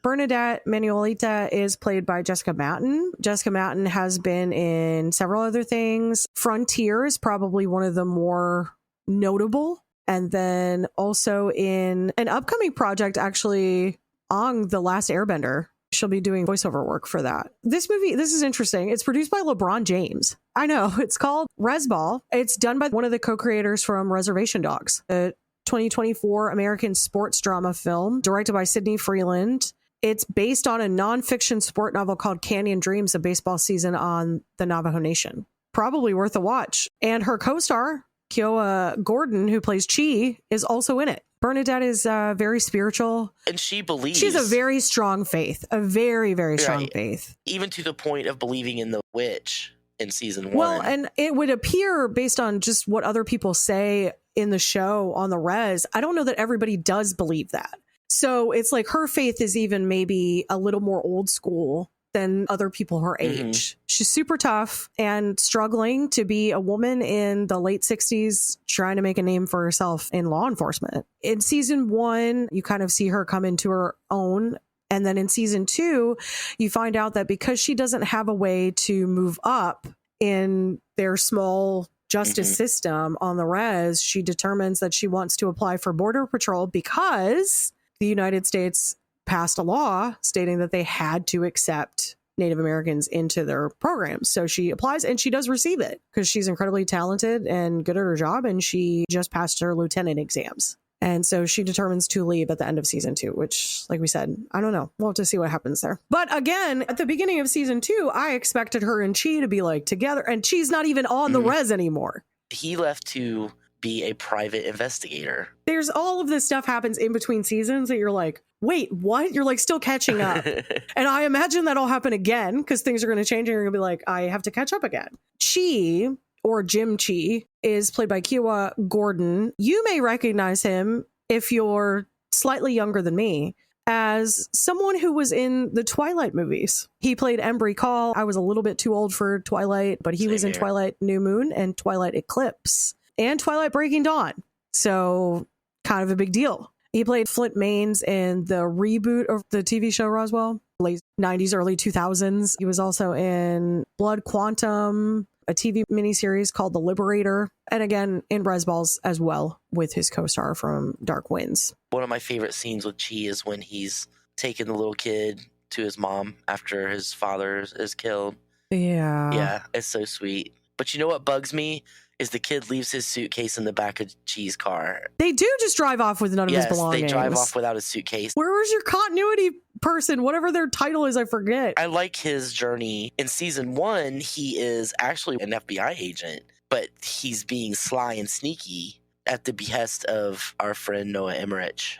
Bernadette Manuelito is played by Jessica Matten. Jessica Matten has been in several other things. Frontier is probably one of the more notable. And then also in an upcoming project, actually, on The Last Airbender. She'll be doing voiceover work for that. This movie, this is interesting. It's produced by LeBron James. I know. It's called Resball. It's done by one of the co-creators from Reservation Dogs, a 2024 American sports drama film directed by Sidney Freeland. It's based on a nonfiction sport novel called Canyon Dreams, a baseball season on the Navajo Nation. Probably worth a watch. And her co-star, Kiowa Gordon, who plays Chee, is also in it. Bernadette is very spiritual. And she believes. She's a very strong faith. A very, very strong faith. Even to the point of believing in the witch in season 1. Well, and it would appear based on just what other people say in the show on the res, I don't know that everybody does believe that. So it's like her faith is even maybe a little more old school than other people her age. She's super tough and struggling to be a woman in the late 60s, trying to make a name for herself in law enforcement. In season 1, you kind of see her come into her own. And then in season 2, you find out that because she doesn't have a way to move up in their small justice system on the res, she determines that she wants to apply for Border Patrol because the United States passed a law stating that they had to accept Native Americans into their programs. So she applies and she does receive it because she's incredibly talented and good at her job. And she just passed her lieutenant exams. And so she determines to leave at the end of season 2, which, like we said, I don't know. We'll have to see what happens there. But again, at the beginning of season 2, I expected her and Chee to be like together, and Chee's not even on the res anymore. He left to be a private investigator. There's all of this stuff happens in between seasons that you're like, wait, what? You're like still catching up. And I imagine that'll happen again because things are going to change and you're going to be like, I have to catch up again. Chee, or Jim Chee, is played by Kiowa Gordon. You may recognize him if you're slightly younger than me as someone who was in the Twilight movies. He played Embry Call. I was a little bit too old for Twilight, but he was in Twilight New Moon and Twilight Eclipse and Twilight Breaking Dawn. So kind of a big deal. He played Flint Maines in the reboot of the TV show Roswell, late 90s, early 2000s. He was also in Blood Quantum, a TV miniseries called The Liberator, and again in Resballs as well with his co-star from Dark Winds. One of my favorite scenes with Chee is when he's taking the little kid to his mom after his father is killed. Yeah, it's so sweet. But you know what bugs me is the kid leaves his suitcase in the back of Chee's car. They do just drive off with none of his belongings. Yes, they drive off without his suitcase. Where was your continuity person? Whatever their title is, I forget. I like his journey. In season 1, he is actually an FBI agent, but he's being sly and sneaky at the behest of our friend Noah Emmerich.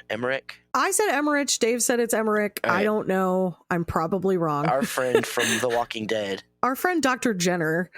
I said Emmerich. Dave said it's Emmerich. Right. I don't know. I'm probably wrong. Our friend from The Walking Dead. Our friend Dr. Jenner.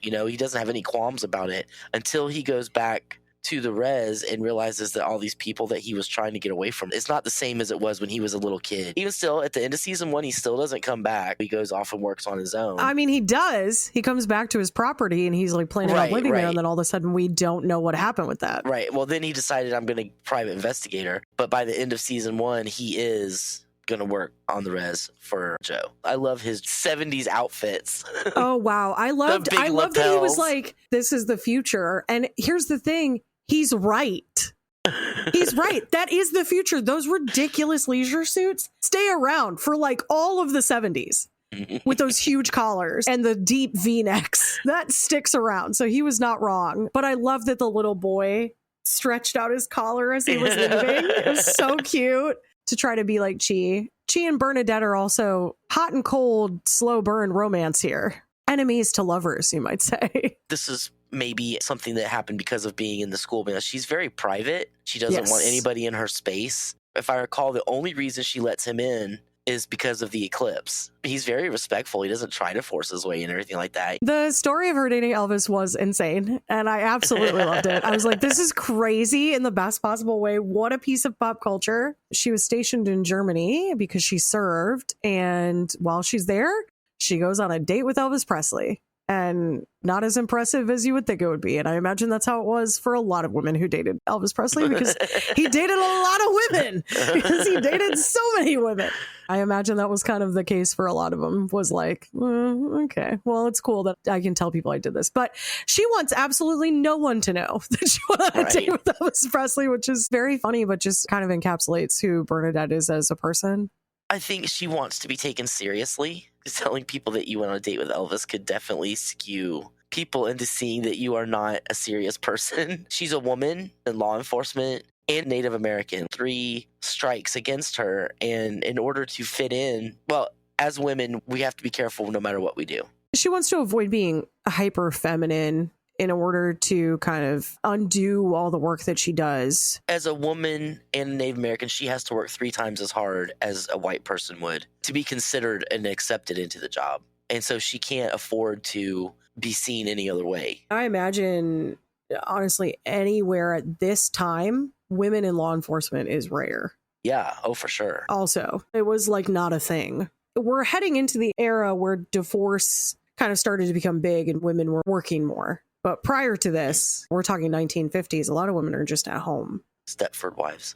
You know, he doesn't have any qualms about it until he goes back to the res and realizes that all these people that he was trying to get away from, it's not the same as it was when he was a little kid. Even still, at the end of season 1, he still doesn't come back. He goes off and works on his own. I mean, he does. He comes back to his property and he's like planning on living there. And then all of a sudden we don't know what happened with that. Right. Well, then he decided I'm going to private investigator. But by the end of season 1, he is going to work on the res for Joe. I love his 70s outfits. Oh, wow. I loved that he was like, this is the future. And here's the thing. He's right. He's right. That is the future. Those ridiculous leisure suits stay around for like all of the 70s with those huge collars and the deep V-necks. That sticks around. So he was not wrong. But I love that the little boy stretched out his collar as he was leaving. It was so cute to try to be like Chee. Chee and Bernadette are also hot and cold, slow burn romance here. Enemies to lovers, you might say. This is maybe something that happened because of being in the school. Because she's very private. She doesn't want anybody in her space. If I recall, the only reason she lets him in is because of the eclipse. He's very respectful. He doesn't try to force his way in or anything like that. The story of her dating Elvis was insane, and I absolutely loved it. I was like, this is crazy in the best possible way. What a piece of pop culture. She was stationed in Germany because she served, and while she's there, she goes on a date with Elvis Presley. And not as impressive as you would think it would be. And I imagine that's how it was for a lot of women who dated Elvis Presley, because he dated a lot of women, because he dated so many women. I imagine that was kind of the case for a lot of them, was like, okay, well, it's cool that I can tell people I did this. But she wants absolutely no one to know that she went on a date with Elvis Presley, which is very funny, but just kind of encapsulates who Bernadette is as a person. I think she wants to be taken seriously. Telling people that you went on a date with Elvis could definitely skew people into seeing that you are not a serious person. She's a woman in law enforcement and Native American. 3 strikes against her. And in order to fit in, well, as women, we have to be careful no matter what we do. She wants to avoid being hyper feminine in order to kind of undo all the work that she does. As a woman and a Native American, she has to work 3 times as hard as a white person would to be considered and accepted into the job. And so she can't afford to be seen any other way. I imagine, honestly, anywhere at this time, women in law enforcement is rare. Yeah, oh, for sure. Also, it was like not a thing. We're heading into the era where divorce kind of started to become big and women were working more. But prior to this, we're talking 1950s, a lot of women are just at home. Stepford wives.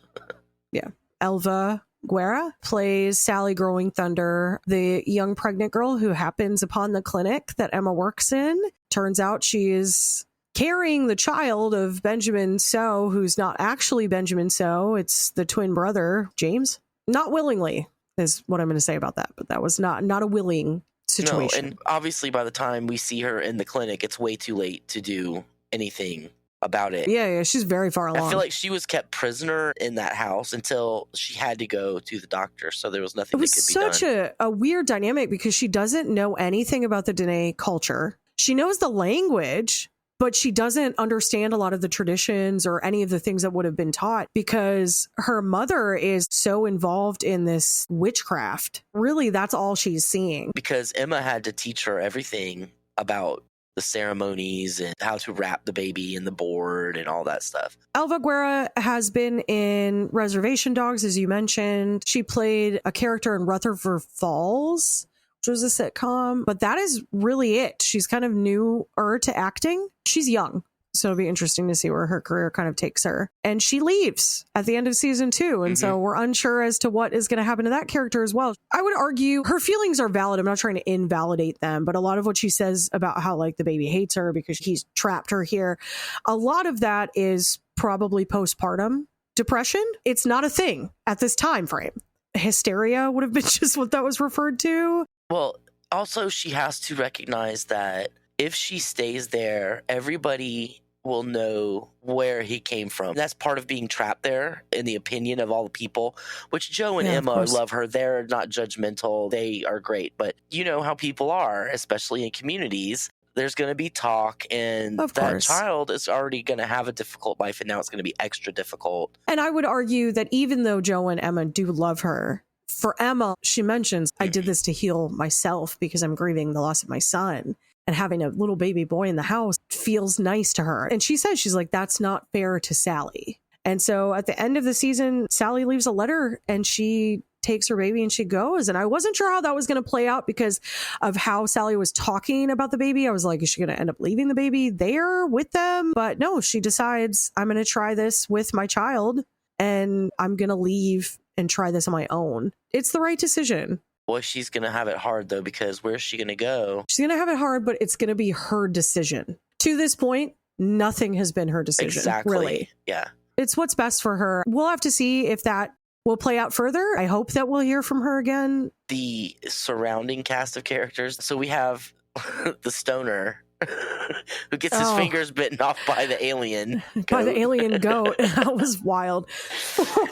Yeah. Elva Guerra plays Sally Growing Thunder, the young pregnant girl who happens upon the clinic that Emma works in. Turns out she is carrying the child of Benjamin So, who's not actually Benjamin So. It's the twin brother, James. Not willingly. is what I'm going to say about that. But that was not a willing situation. No, and obviously by the time we see her in the clinic, it's way too late to do anything about it. Yeah, she's very far along. I feel like she was kept prisoner in that house until she had to go to the doctor, so there was nothing that could be done. It was such a weird dynamic because she doesn't know anything about the Dene culture. She knows the language, but she doesn't understand a lot of the traditions or any of the things that would have been taught because her mother is so involved in this witchcraft. Really, that's all she's seeing. Because Emma had to teach her everything about the ceremonies and how to wrap the baby in the board and all that stuff. Elva Guerra has been in Reservation Dogs, as you mentioned. She played a character in Rutherford Falls, which was a sitcom, but that is really it. She's kind of newer to acting. She's young, so it'll be interesting to see where her career kind of takes her. And she leaves at the end of season 2, and so we're unsure as to what is going to happen to that character as well. I would argue her feelings are valid. I'm not trying to invalidate them, but a lot of what she says about how like the baby hates her because he's trapped her here, a lot of that is probably postpartum depression. It's not a thing at this time frame. Hysteria would have been just what that was referred to. Well, also she has to recognize that if she stays there, everybody will know where he came from. That's part of being trapped there, in the opinion of all the people, which Joe and Emma love her. They're not judgmental. They are great. But you know how people are, especially in communities. There's going to be talk, and that child is already going to have a difficult life, and now it's going to be extra difficult. And I would argue that even though Joe and Emma do love her, for Emma, she mentions, I did this to heal myself because I'm grieving the loss of my son. And having a little baby boy in the house feels nice to her. And she says, she's like, that's not fair to Sally. And so at the end of the season, Sally leaves a letter and she takes her baby and she goes. And I wasn't sure how that was going to play out because of how Sally was talking about the baby. I was like, is she going to end up leaving the baby there with them? But no, she decides, I'm going to try this with my child and I'm going to leave and try this on my own. It's the right decision. Well, she's going to have it hard, though, because where's she going to go? She's going to have it hard, but it's going to be her decision. To this point, nothing has been her decision. Exactly. Really. Yeah. It's what's best for her. We'll have to see if that will play out further. I hope that we'll hear from her again. The surrounding cast of characters. So we have the stoner who gets his fingers bitten off by the alien goat. By the alien goat. That was wild.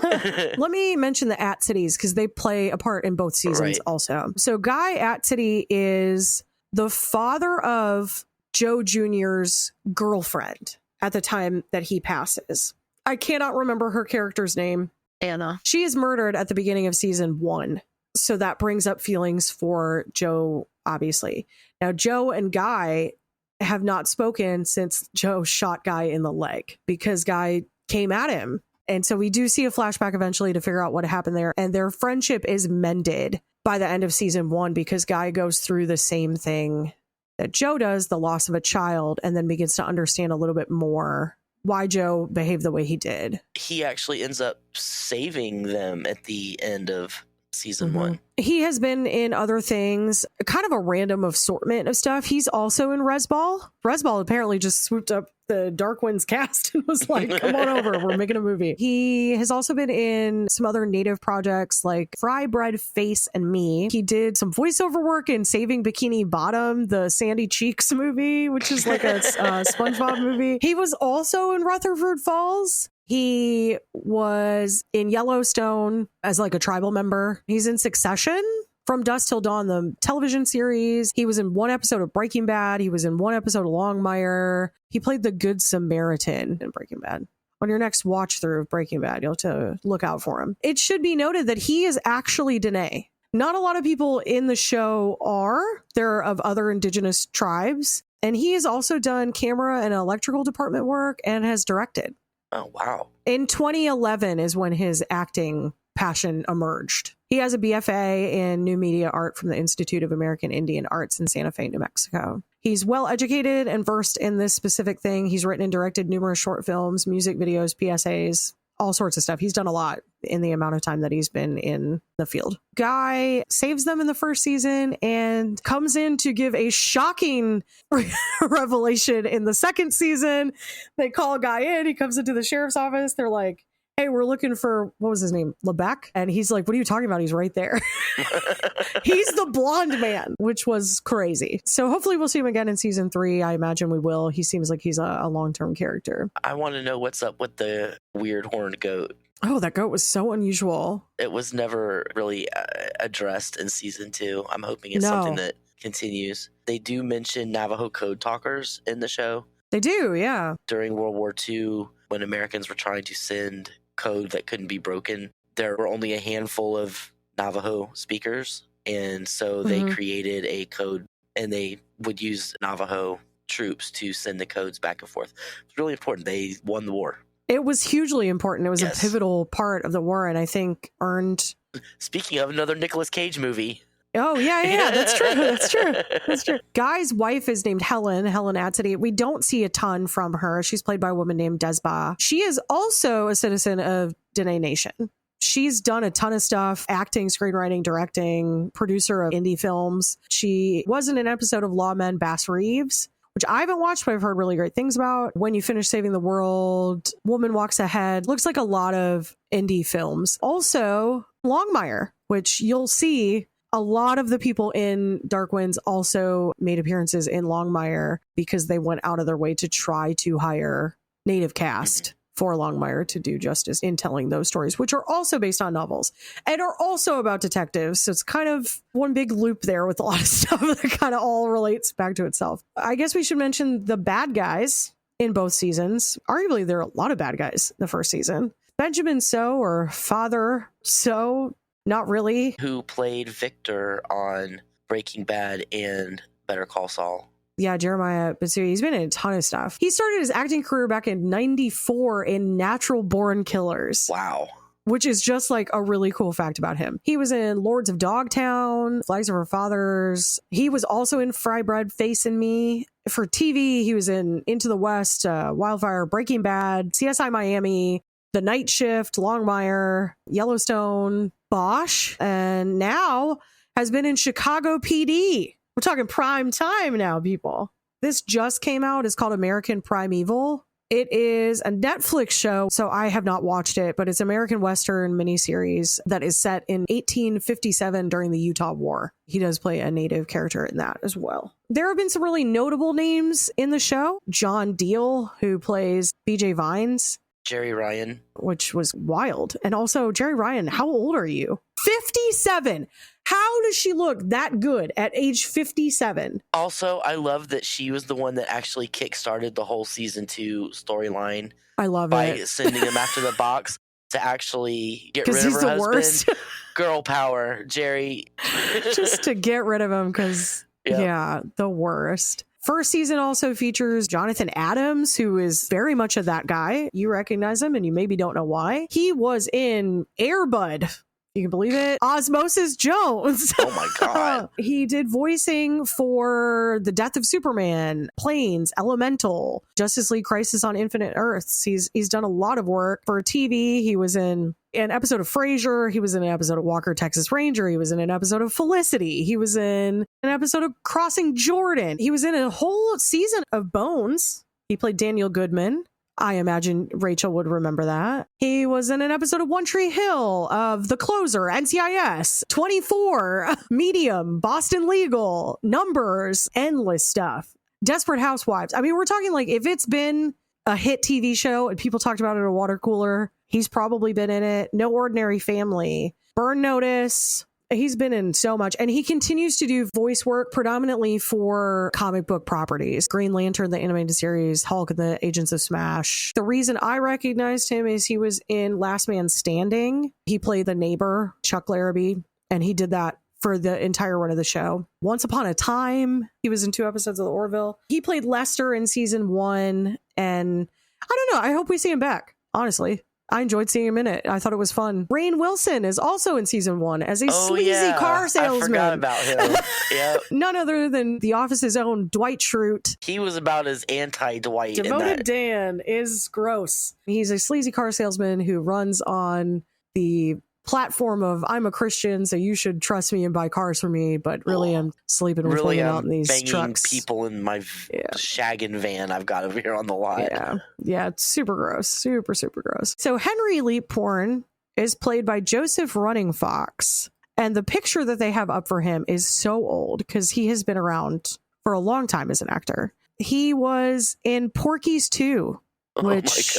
Let me mention the Atcities because they play a part in both seasons also. So Guy Atcity is the father of Joe Jr.'s girlfriend at the time that he passes. I cannot remember her character's name. Anna. She is murdered at the beginning of season 1. So that brings up feelings for Joe, obviously. Now, Joe and Guy have not spoken since Joe shot Guy in the leg because Guy came at him. And so we do see a flashback eventually to figure out what happened there. And their friendship is mended by the end of season 1 because Guy goes through the same thing that Joe does, the loss of a child, and then begins to understand a little bit more why Joe behaved the way he did. He actually ends up saving them at the end of season 1. He has been in other things, kind of a random assortment of stuff. He's also in Resball. Resball apparently just swooped up the Dark Winds cast and was like, come on over, we're making a movie. He has also been in some other native projects like Fry Bread, Face, and Me. He did some voiceover work in Saving Bikini Bottom, the Sandy Cheeks movie, which is like a SpongeBob movie. He was also in Rutherford Falls. He was in Yellowstone as like a tribal member. He's in Succession, From Dusk Till Dawn, the television series. He was in one episode of Breaking Bad. He was in one episode of Longmire. He played the Good Samaritan in Breaking Bad. On your next watch through of Breaking Bad, you'll have to look out for him. It should be noted that he is actually Dene. Not a lot of people in the show are. They're of other indigenous tribes. And he has also done camera and electrical department work and has directed. Oh, wow. In 2011 is when his acting passion emerged. He has a BFA in New Media Art from the Institute of American Indian Arts in Santa Fe, New Mexico. He's well educated and versed in this specific thing. He's written and directed numerous short films, music videos, PSAs, all sorts of stuff. He's done a lot in the amount of time that he's been in the field. Guy saves them in the first season and comes in to give a shocking revelation in the second season. They call Guy in. He comes into the sheriff's office. They're like, hey, we're looking for, what was his name? Lebec? And he's like, what are you talking about? He's right there. He's the blonde man, which was crazy. So hopefully we'll see him again in season 3. I imagine we will. He seems like he's a long-term character. I want to know what's up with the weird horned goat. Oh, that goat was so unusual. It was never really addressed in season 2. I'm hoping it's something that continues. They do mention Navajo code talkers in the show. They do, yeah. During World War II, when Americans were trying to send code that couldn't be broken, there were only a handful of Navajo speakers. And so they created a code, and they would use Navajo troops to send the codes back and forth. It's really important. They won the war. It was hugely important. It was a pivotal part of the war, and I think earned... Speaking of another Nicolas Cage movie. Oh, yeah, that's true. Guy's wife is named Helen Adsity. We don't see a ton from her. She's played by a woman named Desba. She is also a citizen of Dene Nation. She's done a ton of stuff, acting, screenwriting, directing, producer of indie films. She was in an episode of Lawmen Bass Reeves, which I haven't watched, but I've heard really great things about. When You Finish Saving the World, Woman Walks Ahead. Looks like a lot of indie films. Also, Longmire, which you'll see a lot of the people in Dark Winds also made appearances in Longmire because they went out of their way to try to hire native cast for Longmire to do justice in telling those stories, which are also based on novels and are also about detectives. So it's kind of one big loop there with a lot of stuff that kind of all relates back to itself. I guess we should mention the bad guys in both seasons. Arguably, there are a lot of bad guys in the first season. Benjamin So, or Father So, not really. Who played Victor on Breaking Bad and Better Call Saul. Yeah, Jeremiah Batsui. He's been in a ton of stuff. He started his acting career back in '94 in Natural Born Killers. Wow. Which is just like a really cool fact about him. He was in Lords of Dogtown, Flags of Our Fathers. He was also in Fry Bread, Face and Me. For TV, he was in Into the West, Wildfire, Breaking Bad, CSI Miami, The Night Shift, Longmire, Yellowstone, Bosch, and now has been in Chicago PD. We're talking prime time now, people. This just came out. It's called American Primeval. It is a Netflix show, so I have not watched it, but it's an American Western miniseries that is set in 1857 during the Utah War. He does play a native character in that as well. There have been some really notable names in the show. John Deal, who plays BJ Vines. Jerry Ryan. Which was wild. And also, Jerry Ryan, how old are you? 57. How does she look that good at age 57? Also, I love that she was the one that actually kickstarted the whole season 2 storyline. I love by it. By sending him after the box to actually get rid of her he's the husband. Worst. Girl power, Jerry. Just to get rid of him because, yeah, the worst. First season also features Jonathan Adams, who is very much of that guy. You recognize him and you maybe don't know why. He was in Air Bud. You can believe it. Osmosis Jones. Oh my God. He did voicing for The Death of Superman, Planes, Elemental, Justice League Crisis on Infinite Earths. He's done a lot of work. For TV, he was in an episode of Frasier. He was in an episode of Walker, Texas Ranger. He was in an episode of Felicity. He was in an episode of Crossing Jordan. He was in a whole season of Bones. He played Daniel Goodman. I imagine Rachel would remember that. He was in an episode of One Tree Hill, of The Closer, NCIS, 24, Medium, Boston Legal, Numbers, endless stuff. Desperate Housewives. I mean, we're talking like if it's been a hit TV show and people talked about it at a water cooler, he's probably been in it. No Ordinary Family, Burn Notice. He's been in so much, and he continues to do voice work predominantly for comic book properties. Green Lantern, the animated series, Hulk and the Agents of Smash. The reason I recognized him is he was in Last Man Standing. He played the neighbor, Chuck Larrabee, and he did that for the entire run of the show. Once Upon a Time, he was in 2 episodes of The Orville. He played Lester in season 1, and I don't know. I hope we see him back, honestly. I enjoyed seeing him in it. I thought it was fun. Rainn Wilson is also in season 1 as a sleazy car salesman. I forgot about him. Yep. None other than The Office's own Dwight Schrute. He was about as anti-Dwight. Devoted Dan is gross. He's a sleazy car salesman who runs on the platform of I'm a Christian, so you should trust me and buy cars for me, but really I'm sleeping with women out in these banging trucks. people in my shagging van I've got over here on the lot. Yeah, it's super gross. Super, super gross. So Henry Leaphorn is played by Joseph Running Fox. And the picture that they have up for him is so old because he has been around for a long time as an actor. He was in Porky's 2. Which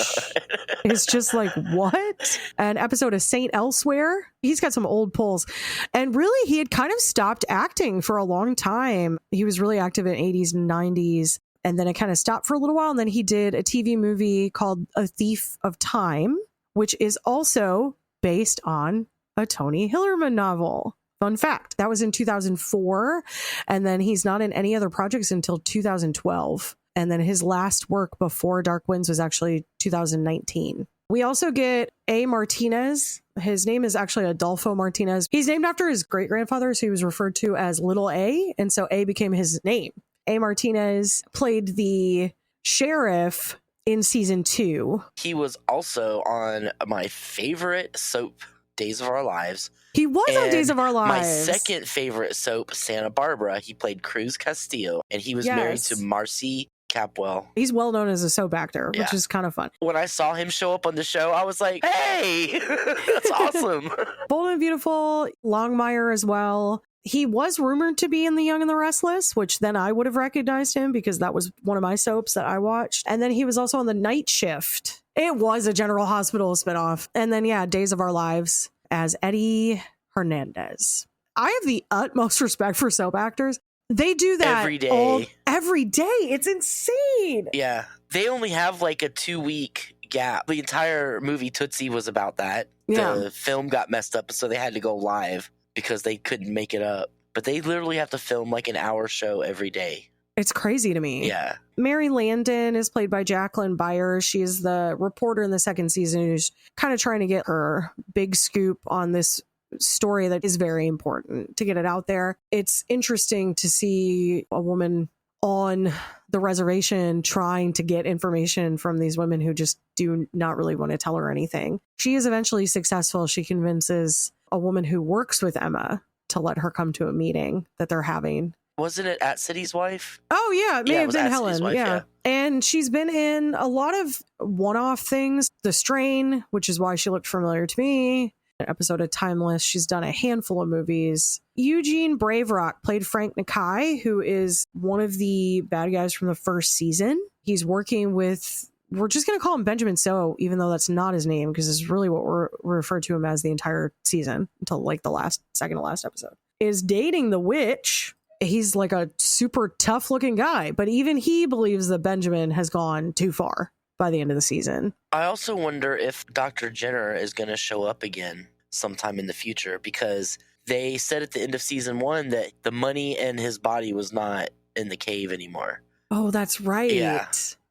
is just like, what? An episode of Saint Elsewhere. He's got some old pulls. And really, he had kind of stopped acting for a long time. He was really active in 80s and 90s. And then it kind of stopped for a little while. And then he did a TV movie called A Thief of Time, which is also based on a Tony Hillerman novel. Fun fact. That was in 2004. And then he's not in any other projects until 2012. And then his last work before Dark Winds was actually 2019. We also get A. Martinez. His name is actually Adolfo Martinez. He's named after his great-grandfather, so he was referred to as Little A, and so A became his name. A. Martinez played the sheriff in season 2. He was also on my favorite soap, Days of Our Lives. He was on Days of Our Lives. My second favorite soap, Santa Barbara. He played Cruz Castillo, and he was married to Marcy Capwell. He's well known as a soap actor, which is kind of fun. When I saw him show up on the show, I was like, hey, that's awesome. Bold and Beautiful, Longmire as well. He was rumored to be in The Young and the Restless, which then I would have recognized him because that was one of my soaps that I watched. And then he was also on The Night Shift. It was a General Hospital spinoff. And then, Days of Our Lives as Eddie Hernandez. I have the utmost respect for soap actors. They do that every day. Every day. It's insane. Yeah. They only have like a 2-week gap. The entire movie Tootsie was about that. Yeah. The film got messed up, so they had to go live because they couldn't make it up. But they literally have to film like an hour show every day. It's crazy to me. Yeah. Mary Landon is played by Jacqueline Byers. She is the reporter in the second season who's kind of trying to get her big scoop on this story that is very important to get it out there. It's interesting to see a woman on the reservation trying to get information from these women who just do not really want to tell her anything. She is eventually successful. She convinces a woman who works with Emma to let her come to a meeting that they're having. Wasn't it At City's Wife? Oh, yeah. It may have been Helen. Wife, yeah. And she's been in a lot of one-off things. The Strain, which is why she looked familiar to me. An episode of Timeless. She's done a handful of movies. Eugene Braverock played Frank Nakai, who is one of the bad guys from the first season. He's working with, we're just going to call him Benjamin So, even though that's not his name, because it's really what we're referred to him as the entire season until like the second to last episode. Is dating the witch. He's like a super tough looking guy, but even he believes that Benjamin has gone too far by the end of the season. I also wonder if Dr. Jenner is going to show up again sometime in the future, because they said at the end of season 1 that the money in his body was not in the cave anymore. Oh, that's right. Yeah.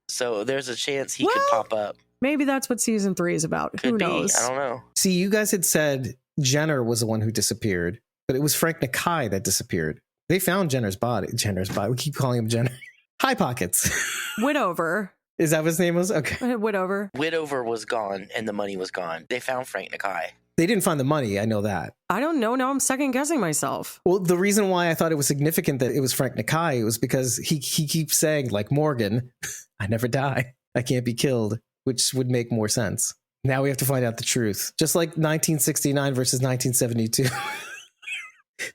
So there's a chance he could pop up. Maybe that's what season 3 is about. Could Who be. knows? I don't know. See, you guys had said Jenner was the one who disappeared, but it was Frank Nakai that disappeared. They found Jenner's body. We keep calling him Jenner. High Pockets. Widover. Is that what his name was? Okay. Widover. Widover was gone and the money was gone. They found Frank Nakai. They didn't find the money. I know that. I don't know. Now I'm second guessing myself. Well, the reason why I thought it was significant that it was Frank Nakai was because he keeps saying, like Morgan, I never die. I can't be killed, which would make more sense. Now we have to find out the truth. Just like 1969 versus 1972.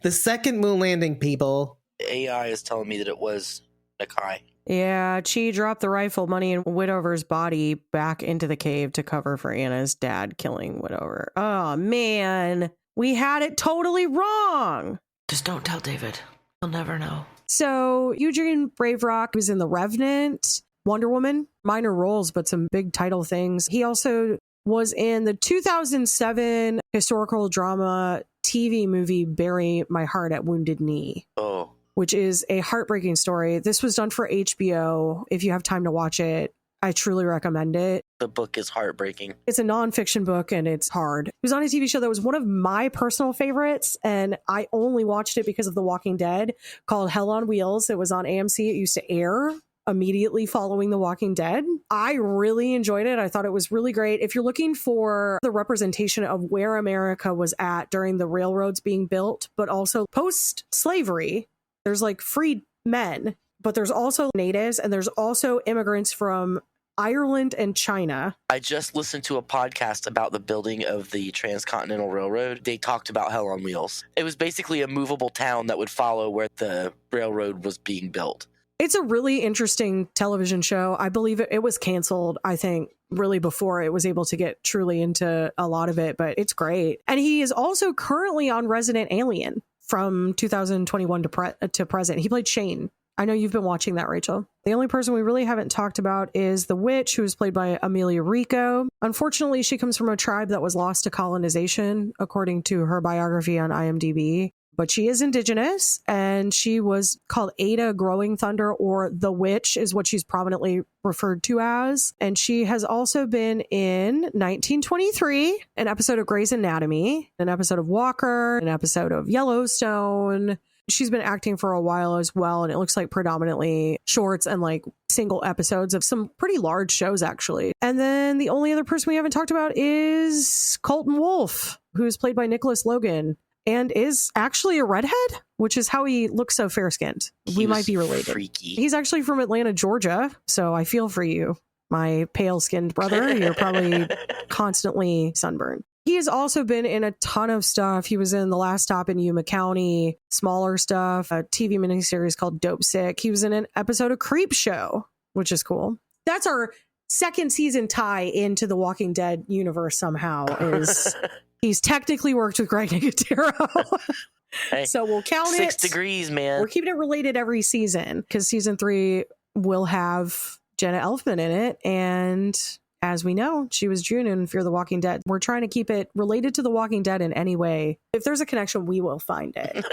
The second moon landing, people. AI is telling me that it was Nakai. Yeah, Chee dropped the rifle money in Widover's body back into the cave to cover for Anna's dad killing Widover. Oh, man. We had it totally wrong. Just don't tell David. He'll never know. So Eugene Braverock was in The Revenant, Wonder Woman, minor roles, but some big title things. He also was in the 2007 historical drama TV movie Bury My Heart at Wounded Knee. Oh. Which is a heartbreaking story. This was done for HBO. If you have time to watch it, I truly recommend it. The book is heartbreaking. It's a nonfiction book and it's hard. It was on a TV show that was one of my personal favorites, and I only watched it because of The Walking Dead, called Hell on Wheels. It was on AMC. It used to air immediately following The Walking Dead. I really enjoyed it. I thought it was really great. If you're looking for the representation of where America was at during the railroads being built, but also post-slavery, there's like freed men, but there's also natives and there's also immigrants from Ireland and China. I just listened to a podcast about the building of the Transcontinental Railroad. They talked about Hell on Wheels. It was basically a movable town that would follow where the railroad was being built. It's a really interesting television show. I believe it was canceled, I think, really before it was able to get truly into a lot of it, but it's great. And he is also currently on Resident Alien from 2021 to present. He played Shane. I know you've been watching that, Rachel. The only person we really haven't talked about is the witch, who is played by Amelia Rico. Unfortunately, she comes from a tribe that was lost to colonization, according to her biography on IMDb. But she is indigenous, and she was called Ada Growing Thunder, or the Witch is what she's prominently referred to as. And she has also been in 1923, an episode of Grey's Anatomy, an episode of Walker, an episode of Yellowstone. She's been acting for a while as well, and it looks like predominantly shorts and like single episodes of some pretty large shows, actually. And then the only other person we haven't talked about is Colton Wolfe, who's played by Nicholas Logan and is actually a redhead, which is how he looks so fair-skinned. We might be related. Freaky. He's actually from Atlanta, Georgia, so I feel for you, my pale-skinned brother. You're probably constantly sunburned. He has also been in a ton of stuff. He was in The Last Stop in Yuma County, smaller stuff, a TV miniseries called Dope Sick. He was in an episode of Creep Show, which is cool. That's our second season tie into the Walking Dead universe somehow. Is he's technically worked with Greg Nicotero. Hey, so we'll count 6 it. degrees, man. We're keeping it related every season because season 3 will have Jenna Elfman in it. And as we know, she was June in Fear the Walking Dead. We're trying to keep it related to The Walking Dead in any way. If there's a connection, we will find it.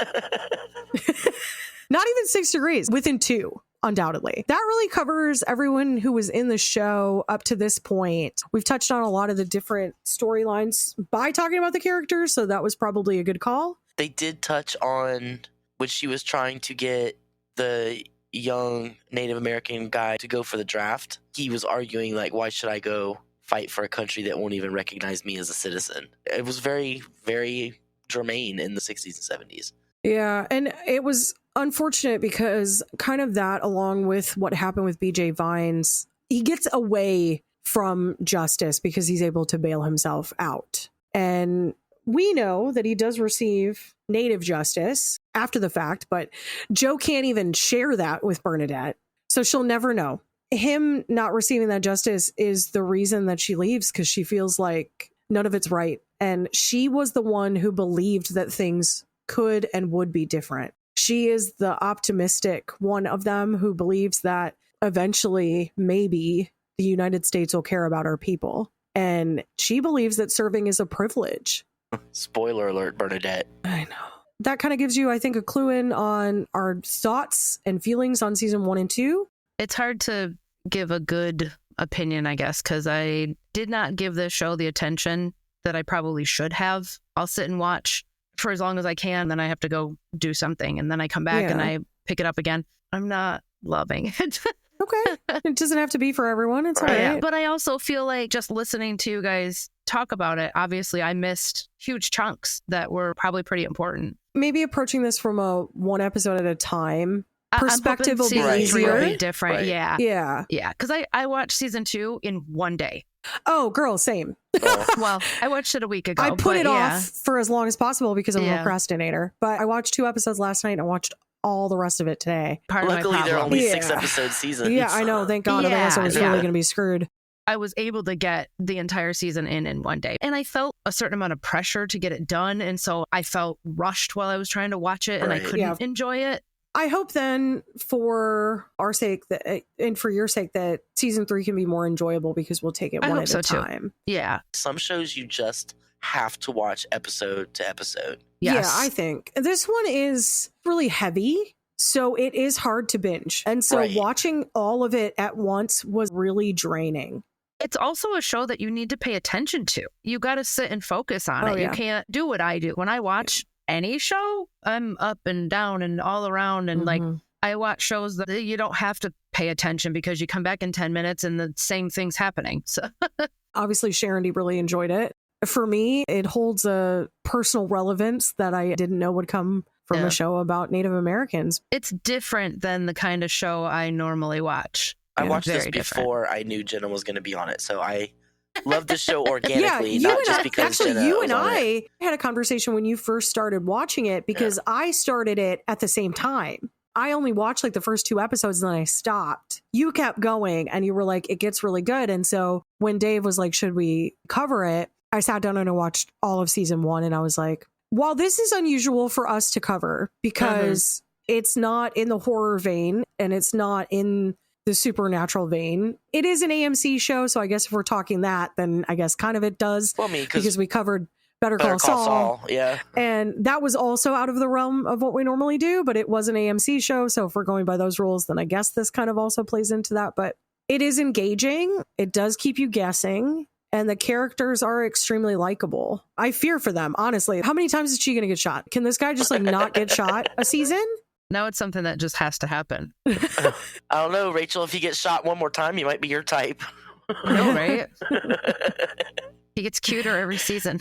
Not even 6 degrees, within 2, undoubtedly. That really covers everyone who was in the show up to this point. We've touched on a lot of the different storylines by talking about the characters, so that was probably a good call. They did touch on when she was trying to get the young Native American guy to go for the draft. He was arguing, like, why should I go fight for a country that won't even recognize me as a citizen? It was very, very germane in the 60s and 70s. Yeah, and it was unfortunate because kind of that, along with what happened with BJ Vines, he gets away from justice because he's able to bail himself out. And we know that he does receive native justice after the fact, but Joe can't even share that with Bernadette, so she'll never know. Him not receiving that justice is the reason that she leaves, because she feels like none of it's right. And she was the one who believed that things could and would be different. She is the optimistic one of them who believes that eventually, maybe, the United States will care about our people. And she believes that serving is a privilege. Spoiler alert, Bernadette. I know. That kind of gives you, I think, a clue in on our thoughts and feelings on season 1 and 2. It's hard to give a good opinion, I guess, because I did not give this show the attention that I probably should have. I'll sit and watch for as long as I can, then I have to go do something, and then I come back and I pick it up again. I'm not loving it. Okay. It doesn't have to be for everyone. It's all right. Yeah, but I also feel like just listening to you guys talk about it, obviously I missed huge chunks that were probably pretty important. Maybe approaching this from a one episode at a time perspective will be easier. easier. Will be different. Right. Yeah. Yeah. Yeah. Because I watched season 2 in one day. Oh, girl, same. Well, I watched it a week ago. I put it off for as long as possible because I'm a procrastinator. But I watched 2 episodes last night and I watched all the rest of it today. Luckily, they're only 6 episode seasons. Yeah, I know. Thank God. Otherwise, I was really going to be screwed. I was able to get the entire season in one day. And I felt a certain amount of pressure to get it done. And so I felt rushed while I was trying to watch it and I couldn't enjoy it. I hope then for our sake that, and for your sake, that season 3 can be more enjoyable because we'll take it one at a time. Yeah. Some shows you just have to watch episode to episode. Yes. Yeah, I think this one is really heavy. So it is hard to binge. And so watching all of it at once was really draining. It's also a show that you need to pay attention to. You got to sit and focus on it. Yeah. You can't do what I do. When I watch any show, I'm up and down and all around and like I watch shows that you don't have to pay attention because you come back in 10 minutes and the same thing's happening. So Obviously, Sharon D really enjoyed it. For me, it holds a personal relevance that I didn't know would come from a show about Native Americans. it's different than the kind of show I normally watch. I watched this Very different. before I knew Jenna was going to be on it, so I love this show organically, you not and just I, because actually, Jenna you was and on it. I had a conversation when you first started watching it because I started it at the same time. I only watched like the first 2 episodes and then I stopped. You kept going and you were like, it gets really good. And so when Dave was like, should we cover it? I sat down and I watched all of season 1 and I was like, while this is unusual for us to cover because it's not in the horror vein and it's not in the supernatural vein, it is an AMC show. So I guess if we're talking that, then I guess kind of it does. Well, me, because we covered Better Call Saul. Yeah. And that was also out of the realm of what we normally do, but it was an AMC show. So if we're going by those rules, then I guess this kind of also plays into that. But it is engaging. It does keep you guessing. And the characters are extremely likable. I fear for them, honestly. How many times is she going to get shot? Can this guy just like not get shot a season? Now it's something that just has to happen. I don't know, Rachel, if you get shot one more time, you might be your type. No, right? He gets cuter every season.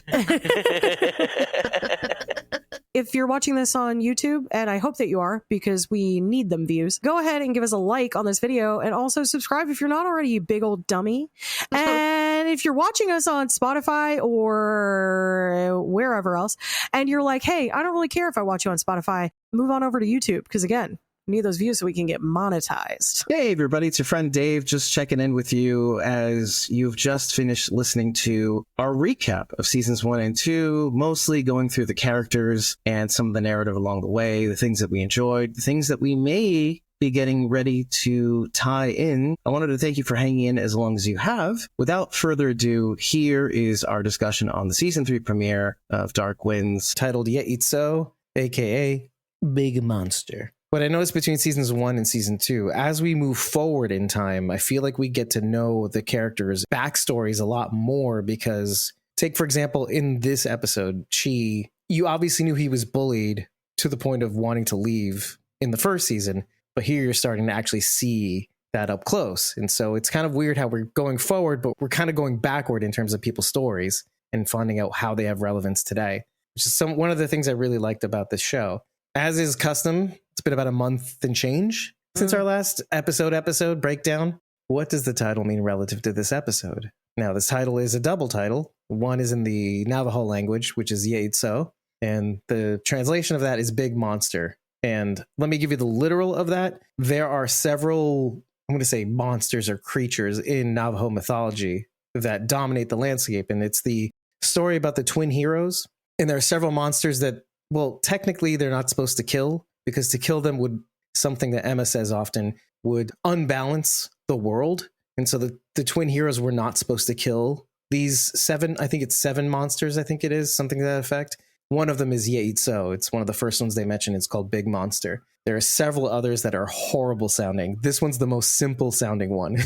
If you're watching this on YouTube, and I hope that you are because we need them views, go ahead and give us a like on this video and also subscribe if you're not already, you big old dummy. And if you're watching us on Spotify or wherever else, and you're like, hey, I don't really care if I watch you on Spotify, move on over to YouTube because again, we need those views so we can get monetized. Hey, everybody, it's your friend Dave, just checking in with you as you've just finished listening to our recap of seasons 1 and 2, mostly going through the characters and some of the narrative along the way, the things that we enjoyed, the things that we may be getting ready to tie in. I wanted to thank you for hanging in as long as you have. Without further ado, here is our discussion on the season 3 premiere of Dark Winds, titled Yet Eat So, aka Big Monster. What I noticed between seasons 1 and season 2, as we move forward in time, I feel like we get to know the characters' backstories a lot more because, take for example, in this episode, Chee, you obviously knew he was bullied to the point of wanting to leave in the first season, but here you're starting to actually see that up close. And so it's kind of weird how we're going forward, but we're kind of going backward in terms of people's stories and finding out how they have relevance today, which is one of the things I really liked about this show. As is custom, it's been about a month and change since our last episode breakdown. What does the title mean relative to this episode? Now, this title is a double title. One is in the Navajo language, which is Yeitso, and the translation of that is Big Monster. And let me give you the literal of that. There are several, I'm going to say monsters or creatures in Navajo mythology that dominate the landscape. And it's the story about the twin heroes. And there are several monsters that, well, technically they're not supposed to kill, because to kill them would, something that Emma says often, would unbalance the world. And so the twin heroes were not supposed to kill these 7, I think it's 7 monsters, I think it is, something to that effect. One of them is Yeitso. It's one of the first ones they mention. It's called Big Monster. There are several others that are horrible sounding. This one's the most simple sounding one.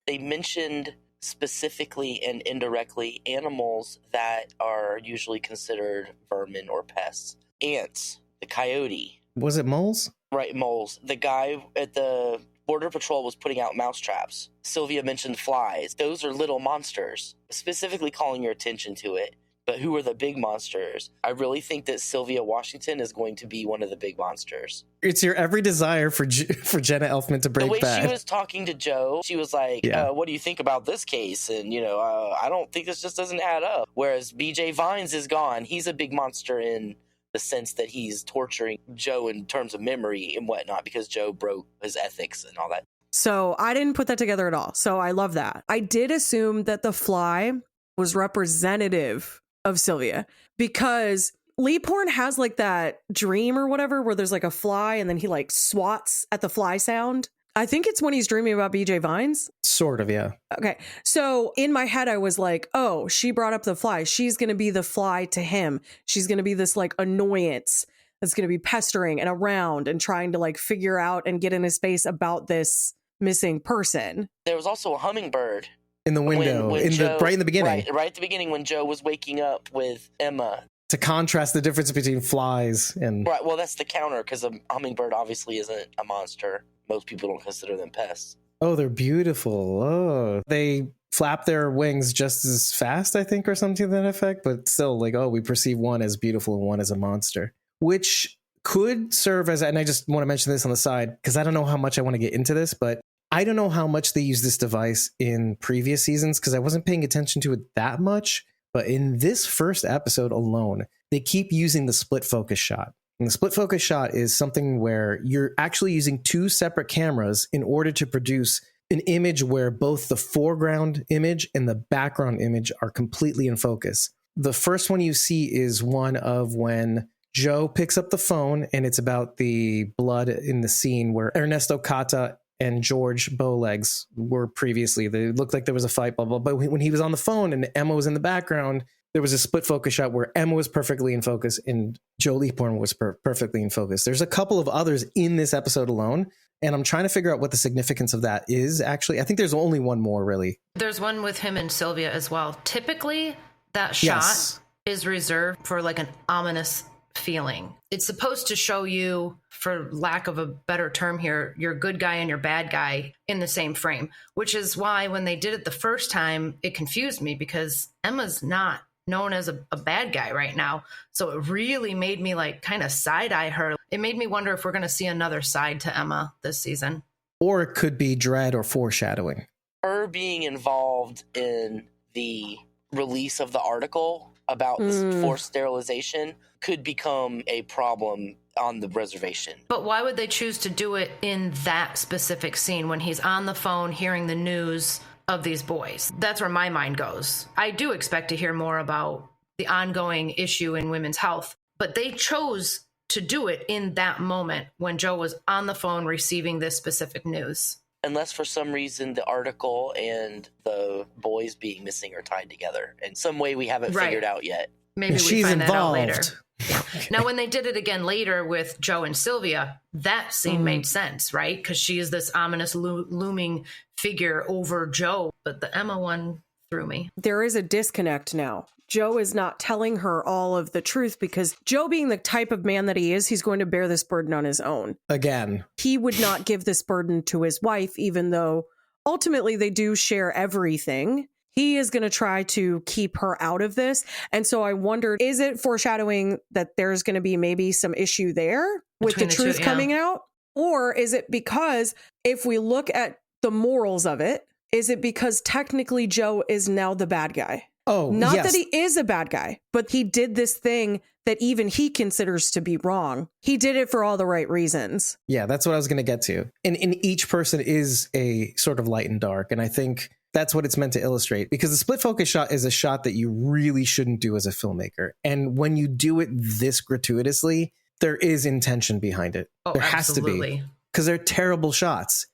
They mentioned specifically and indirectly animals that are usually considered vermin or pests. Ants, the coyote. Was it moles? Right, moles. The guy at the Border Patrol was putting out mouse traps. Sylvia mentioned flies. Those are little monsters, specifically calling your attention to it. But who are the big monsters? I really think that Silvia Washington is going to be one of the big monsters. It's your every desire for Jenna Elfman to break the way bad. She was talking to Joe, she was like, what do you think about this case? And, I don't think this just doesn't add up. Whereas BJ Vines is gone. He's a big monster in the sense that he's torturing Joe in terms of memory and whatnot because Joe broke his ethics and all that. So I didn't put that together at all. So I love that. I did assume that the fly was representative of Sylvia because Leaphorn has like that dream or whatever where there's like a fly and then he like swats at the fly sound. I think it's when he's dreaming about BJ Vines. Sort of, yeah. Okay. So in my head, I was like, oh, she brought up the fly. She's going to be the fly to him. She's going to be this like annoyance that's going to be pestering and around and trying to like figure out and get in his face about this missing person. There was also a hummingbird. In the window, when Joe, right in the beginning. Right at the beginning when Joe was waking up with Emma. to contrast the difference between flies and... Right, well, that's the counter, because a hummingbird obviously isn't a monster. Most people don't consider them pests. Oh, they're beautiful. Oh, they flap their wings just as fast, I think, or something to that effect. But still, like, oh, we perceive one as beautiful and one as a monster, which could serve as, and I just want to mention this on the side, because I don't know how much I want to get into this, but I don't know how much they use this device in previous seasons, because I wasn't paying attention to it that much. But in this first episode alone, they keep using the split focus shot. And the split focus shot is something where you're actually using two separate cameras in order to produce an image where both the foreground image and the background image are completely in focus. The first one you see is one of when Joe picks up the phone, and it's about the blood in the scene where Ernesto Cata and George Bowlegs were previously. They looked like there was a fight, blah, blah, blah. But when he was on the phone and Emma was in the background, there was a split focus shot where Emma was perfectly in focus and Joe Leaphorn was perfectly in focus. There's a couple of others in this episode alone, and I'm trying to figure out what the significance of that is, actually. I think there's only one more, really. There's one with him and Sylvia as well. Typically, that shot is reserved for like an ominous feeling. It's supposed to show you, for lack of a better term here, your good guy and your bad guy in the same frame, which is why when they did it the first time, it confused me, because Emma's not known as a bad guy right now. So it really made me like kind of side-eye her. It made me wonder if we're going to see another side to Emma this season. Or it could be dread or foreshadowing. Her being involved in the release of the article about forced sterilization could become a problem on the reservation. But why would they choose to do it in that specific scene when he's on the phone hearing the news of these boys? That's where my mind goes. I do expect to hear more about the ongoing issue in women's health, but they chose to do it in that moment when Joe was on the phone receiving this specific news. Unless for some reason the article and the boys being missing are tied together in some way we haven't figured out yet. Maybe she's find involved. that out later. Yeah. Now, when they did it again later with Joe and Sylvia, that scene made sense, right? Because she is this ominous looming figure over Joe. But the Emma one threw me. There is a disconnect now. Joe is not telling her all of the truth, because Joe, being the type of man that he is, he's going to bear this burden on his own. Again. He would not give this burden to his wife, even though ultimately they do share everything. He is going to try to keep her out of this. And so I wondered, is it foreshadowing that there's going to be maybe some issue there with the truth coming out? Or is it because if we look at the morals of it, is it because technically Joe is now the bad guy? Oh, not yes. that he is a bad guy, but he did this thing that even he considers to be wrong. He did it for all the right reasons. Yeah, that's what I was going to get to. And each person is a sort of light and dark. And I think that's what it's meant to illustrate, because the split focus shot is a shot that you really shouldn't do as a filmmaker. And when you do it this gratuitously, there is intention behind it. Oh, there absolutely. has to be, because they're terrible shots.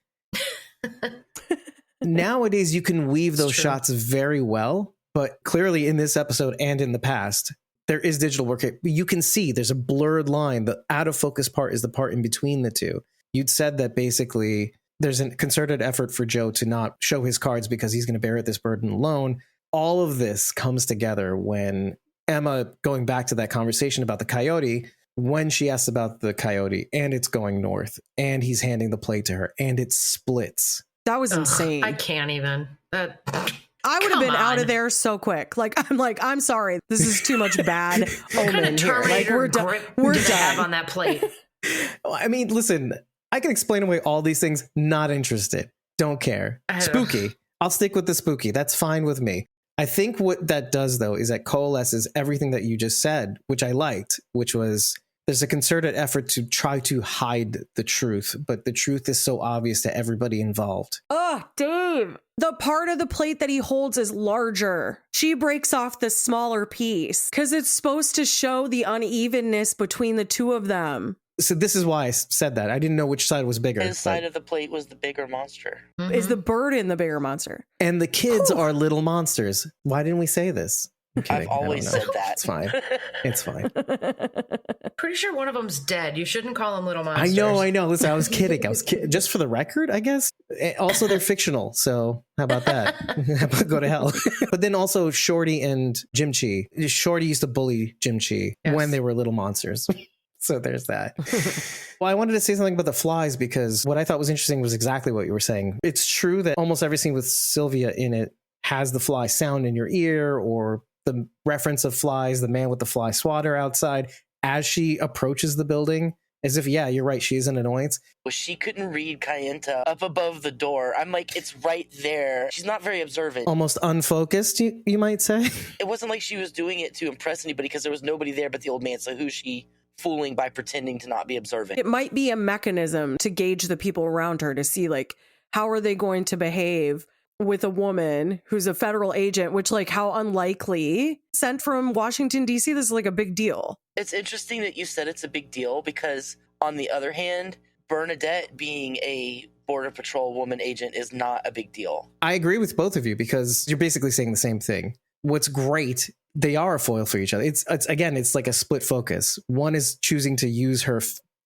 Nowadays, you can weave those shots very well. But clearly in this episode and in the past, there is digital work. You can see there's a blurred line. The out of focus part is the part in between the two. You'd said that basically there's a concerted effort for Joe to not show his cards because he's going to bear this burden alone. All of this comes together when Emma, going back to that conversation about the coyote, when she asks about the coyote and it's going north and he's handing the plate to her and it splits. That was insane. I can't even. I would have been out of there so quick. I'm sorry. This is too much bad omen here. Like, we're done. We're done on that plate. I mean, listen, I can explain away all these things. Not interested. Don't care. Spooky. I'll stick with the spooky. That's fine with me. I think what that does, though, is that coalesces everything that you just said, which I liked, which was there's a concerted effort to try to hide the truth, but the truth is so obvious to everybody involved. Oh, Dave. The part of the plate that he holds is larger. She breaks off the smaller piece because it's supposed to show the unevenness between the two of them. So this is why I said that. I didn't know which side was bigger. His side of the plate was the bigger monster. Mm-hmm. Is the bird in the bigger monster? And the kids are little monsters. Why didn't we say this? I've always said that. It's fine. It's fine. Pretty sure one of them's dead. You shouldn't call them little monsters. I know. Listen, I was kidding. Just for the record, I guess. Also, they're fictional, so how about that? How about go to hell? But then also Shorty and Jim Chee. Shorty used to bully Jim Chee when they were little monsters. So there's that. Well, I wanted to say something about the flies because what I thought was interesting was exactly what you were saying. It's true that almost every scene with Silvia in it has the fly sound in your ear or the reference of flies, the man with the fly swatter outside as she approaches the building. As if, yeah, you're right, she is an annoyance. Well, she couldn't read Kayenta up above the door. I'm like, it's right there. She's not very observant. Almost unfocused, you might say. It wasn't like she was doing it to impress anybody because there was nobody there but the old man. So who's she fooling by pretending to not be observant? It might be a mechanism to gauge the people around her to see, like, how are they going to behave with a woman who's a federal agent, which, like, how unlikely. Sent from Washington, D.C., this is like a big deal. It's interesting that you said it's a big deal because, on the other hand, Bernadette being a Border Patrol woman agent is not a big deal. I agree with both of you because you're basically saying the same thing. What's great, they are a foil for each other. It's like a split focus. One is choosing to use her,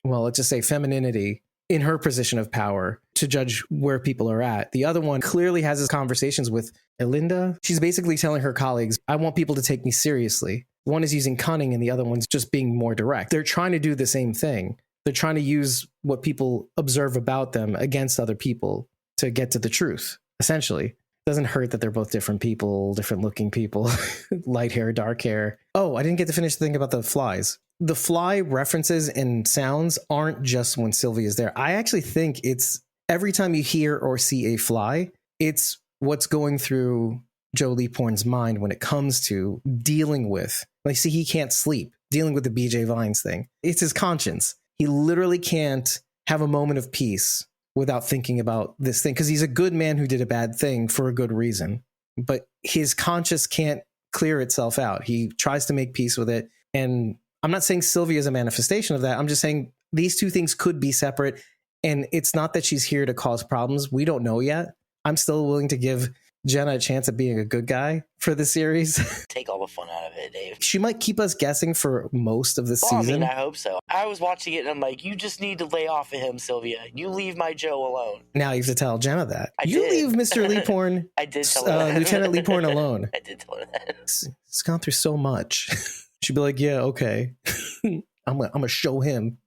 well, let's just say femininity in her position of power to judge where people are at. The other one clearly has his conversations with Elinda. She's basically telling her colleagues, I want people to take me seriously. One is using cunning and the other one's just being more direct. They're trying to do the same thing. They're trying to use what people observe about them against other people to get to the truth, essentially. It doesn't hurt that they're both different people, different looking people, light hair, dark hair. Oh, I didn't get to finish the thing about the flies. The fly references and sounds aren't just when Silvia is there. I actually think it's every time you hear or see a fly, it's what's going through Joe Leaphorn's mind when it comes to dealing with, like, see, he can't sleep, dealing with the BJ Vines thing. It's his conscience. He literally can't have a moment of peace without thinking about this thing because he's a good man who did a bad thing for a good reason. But his conscience can't clear itself out. He tries to make peace with it. And I'm not saying Silvia is a manifestation of that. I'm just saying these two things could be separate. And it's not that she's here to cause problems. We don't know yet. I'm still willing to give Jenna a chance at being a good guy for the series. Take all the fun out of it, Dave. She might keep us guessing for most of the season. I mean, I hope so. I was watching it and I'm like, you just need to lay off of him, Silvia. You leave my Joe alone. Now you have to tell Jenna that. You leave Mr. Leaphorn, I did tell her that. Lieutenant Leaphorn alone. I did tell her that. He's gone through so much. She'd be like, yeah, okay. I'm gonna show him.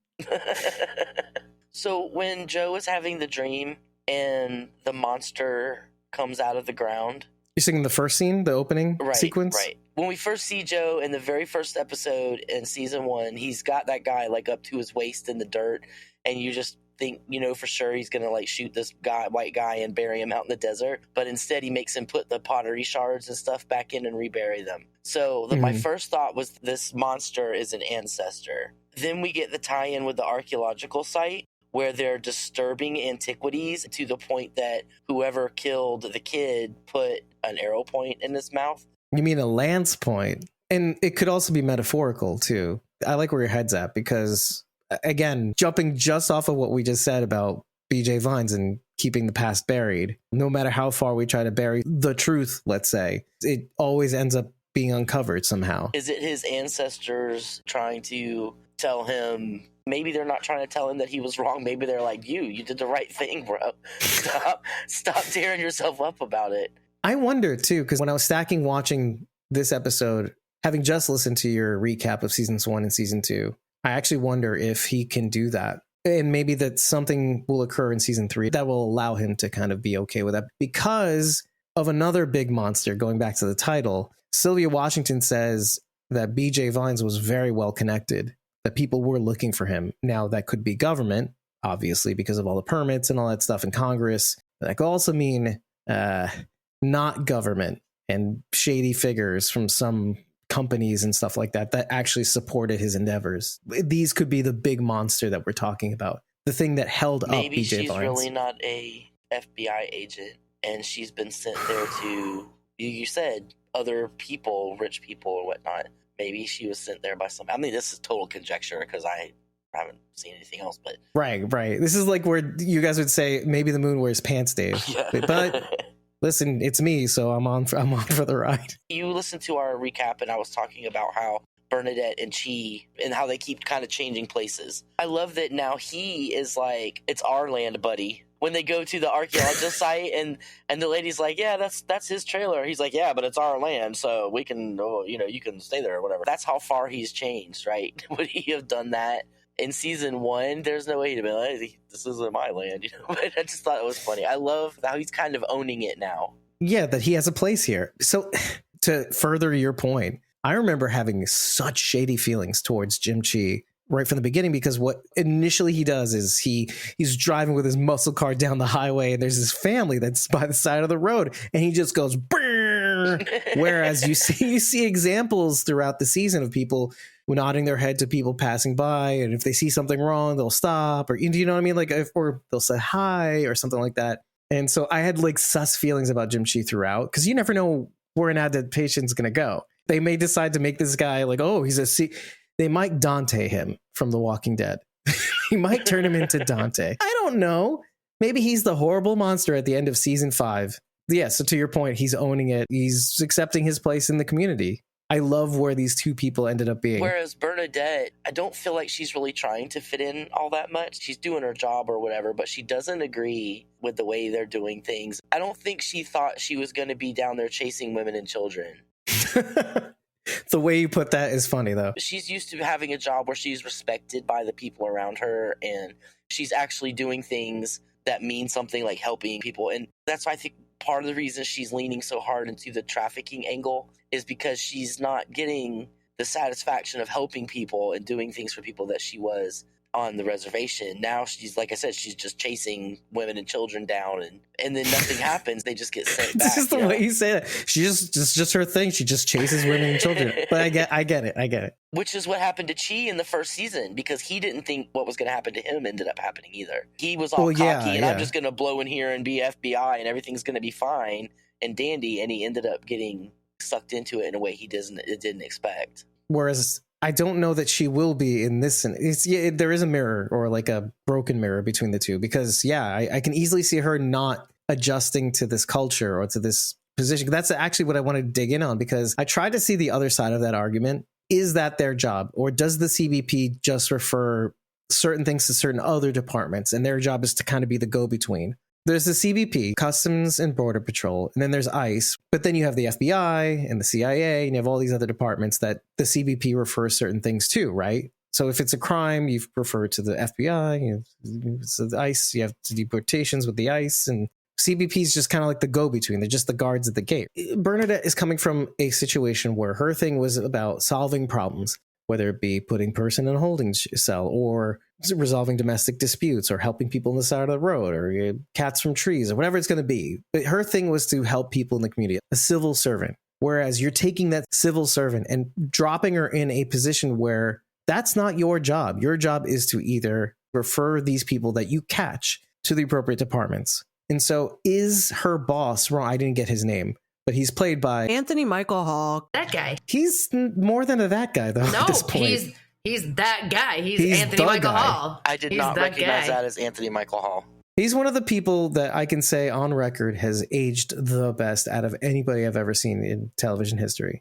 So when Joe is having the dream and the monster comes out of the ground. You're singing the first scene, the opening sequence? Right. When we first see Joe in the very first episode in season 1, he's got that guy like up to his waist in the dirt, and you just think, you know, for sure he's gonna like shoot this white guy and bury him out in the desert. But instead he makes him put the pottery shards and stuff back in and rebury them. So my first thought was this monster is an ancestor. Then we get the tie-in with the archaeological site, where they're disturbing antiquities to the point that whoever killed the kid put an arrow point in his mouth. You mean a lance point? And it could also be metaphorical, too. I like where your head's at because, again, jumping just off of what we just said about BJ Vines and keeping the past buried, no matter how far we try to bury the truth, let's say, it always ends up being uncovered somehow. Is it his ancestors trying to tell him? Maybe they're not trying to tell him that he was wrong. Maybe they're like, you did the right thing, bro. Stop tearing yourself up about it. I wonder, too, because when I was stacking watching this episode, having just listened to your recap of seasons 1 and season 2, I actually wonder if he can do that. And maybe that something will occur in season 3 that will allow him to kind of be okay with that. Because of another big monster, going back to the title, Silvia Washington says that BJ Vines was very well connected, that people were looking for him. Now, that could be government, obviously, because of all the permits and all that stuff in Congress. That could also mean not government and shady figures from some companies and stuff like that that actually supported his endeavors. These could be the big monster that we're talking about. The thing that held Maybe up BJ she's Vines. really not a FBI agent, and she's been sent there to, you said, other people, rich people or whatnot. Maybe she was sent there by some. I mean, this is total conjecture because I haven't seen anything else. But right. This is like where you guys would say maybe the moon wears pants, Dave. Yeah. But listen, it's me, so I'm on for the ride. You listened to our recap, and I was talking about how Bernadette and Chee and how they keep kind of changing places. I love that now he is like, it's our land, buddy. when they go to the archaeological site and the lady's like, yeah, that's his trailer. He's like, yeah, but it's our land, so we can, you can stay there or whatever. That's how far he's changed, right? Would he have done that in season 1? There's no way to be like, hey, this isn't my land, But I just thought it was funny. I love how he's kind of owning it now. Yeah, that he has a place here. So to further your point, I remember having such shady feelings towards Jim Chee right from the beginning, because what initially he does is he's driving with his muscle car down the highway, and there's his family that's by the side of the road, and he just goes brrr. Whereas you see examples throughout the season of people nodding their head to people passing by, and if they see something wrong, they'll stop, or do you know what I mean, like, or they'll say hi or something like that. And so I had like sus feelings about Jim Chee throughout, because you never know where an adaptation's gonna go. They may decide to make this guy like, oh, they might Dante him from The Walking Dead. He might turn him into Dante. I don't know. Maybe he's the horrible monster at the end of season 5. Yeah, so to your point, he's owning it. He's accepting his place in the community. I love where these two people ended up being. Whereas Bernadette, I don't feel like she's really trying to fit in all that much. She's doing her job or whatever, but she doesn't agree with the way they're doing things. I don't think she thought she was going to be down there chasing women and children. The way you put that is funny, though. She's used to having a job where she's respected by the people around her, and she's actually doing things that mean something, like helping people. And that's why I think part of the reason she's leaning so hard into the trafficking angle is because she's not getting the satisfaction of helping people and doing things for people that she was on the reservation. Now she's, like I said, she's just chasing women and children down, and then nothing happens. They just get sent back. This is the way you say that. She just her thing. She just chases women and children. But I get it. Which is what happened to Chee in the first season, because he didn't think what was going to happen to him ended up happening either. He was all cocky, and I'm just going to blow in here and be FBI, and everything's going to be fine and dandy, and he ended up getting sucked into it in a way he didn't expect. Whereas I don't know that she will be in this. There is a mirror, or like a broken mirror between the two, because I can easily see her not adjusting to this culture or to this position. That's actually what I want to dig in on, because I tried to see the other side of that argument. Is that their job, or does the CBP just refer certain things to certain other departments, and their job is to kind of be the go-between? There's the CBP, Customs and Border Patrol, and then there's ICE. But then you have the FBI and the CIA, and you have all these other departments that the CBP refers certain things to, right? So if it's a crime, you refer to the FBI. So the ICE, you have deportations with the ICE, and CBP is just kind of like the go-between. They're just the guards at the gate. Bernadette is coming from a situation where her thing was about solving problems, whether it be putting person in a holding cell, or resolving domestic disputes, or helping people on the side of the road, or cats from trees, or whatever it's going to be. But her thing was to help people in the community, a civil servant. Whereas you're taking that civil servant and dropping her in a position where that's not your job. Your job is to either refer these people that you catch to the appropriate departments. And so is her boss wrong? I didn't get his name, but he's played by Anthony Michael Hall. That guy. He's more than that guy, though. No, at this point. he's that guy. He's Anthony Michael Hall. I did not recognize that as Anthony Michael Hall. He's one of the people that I can say on record has aged the best out of anybody I've ever seen in television history.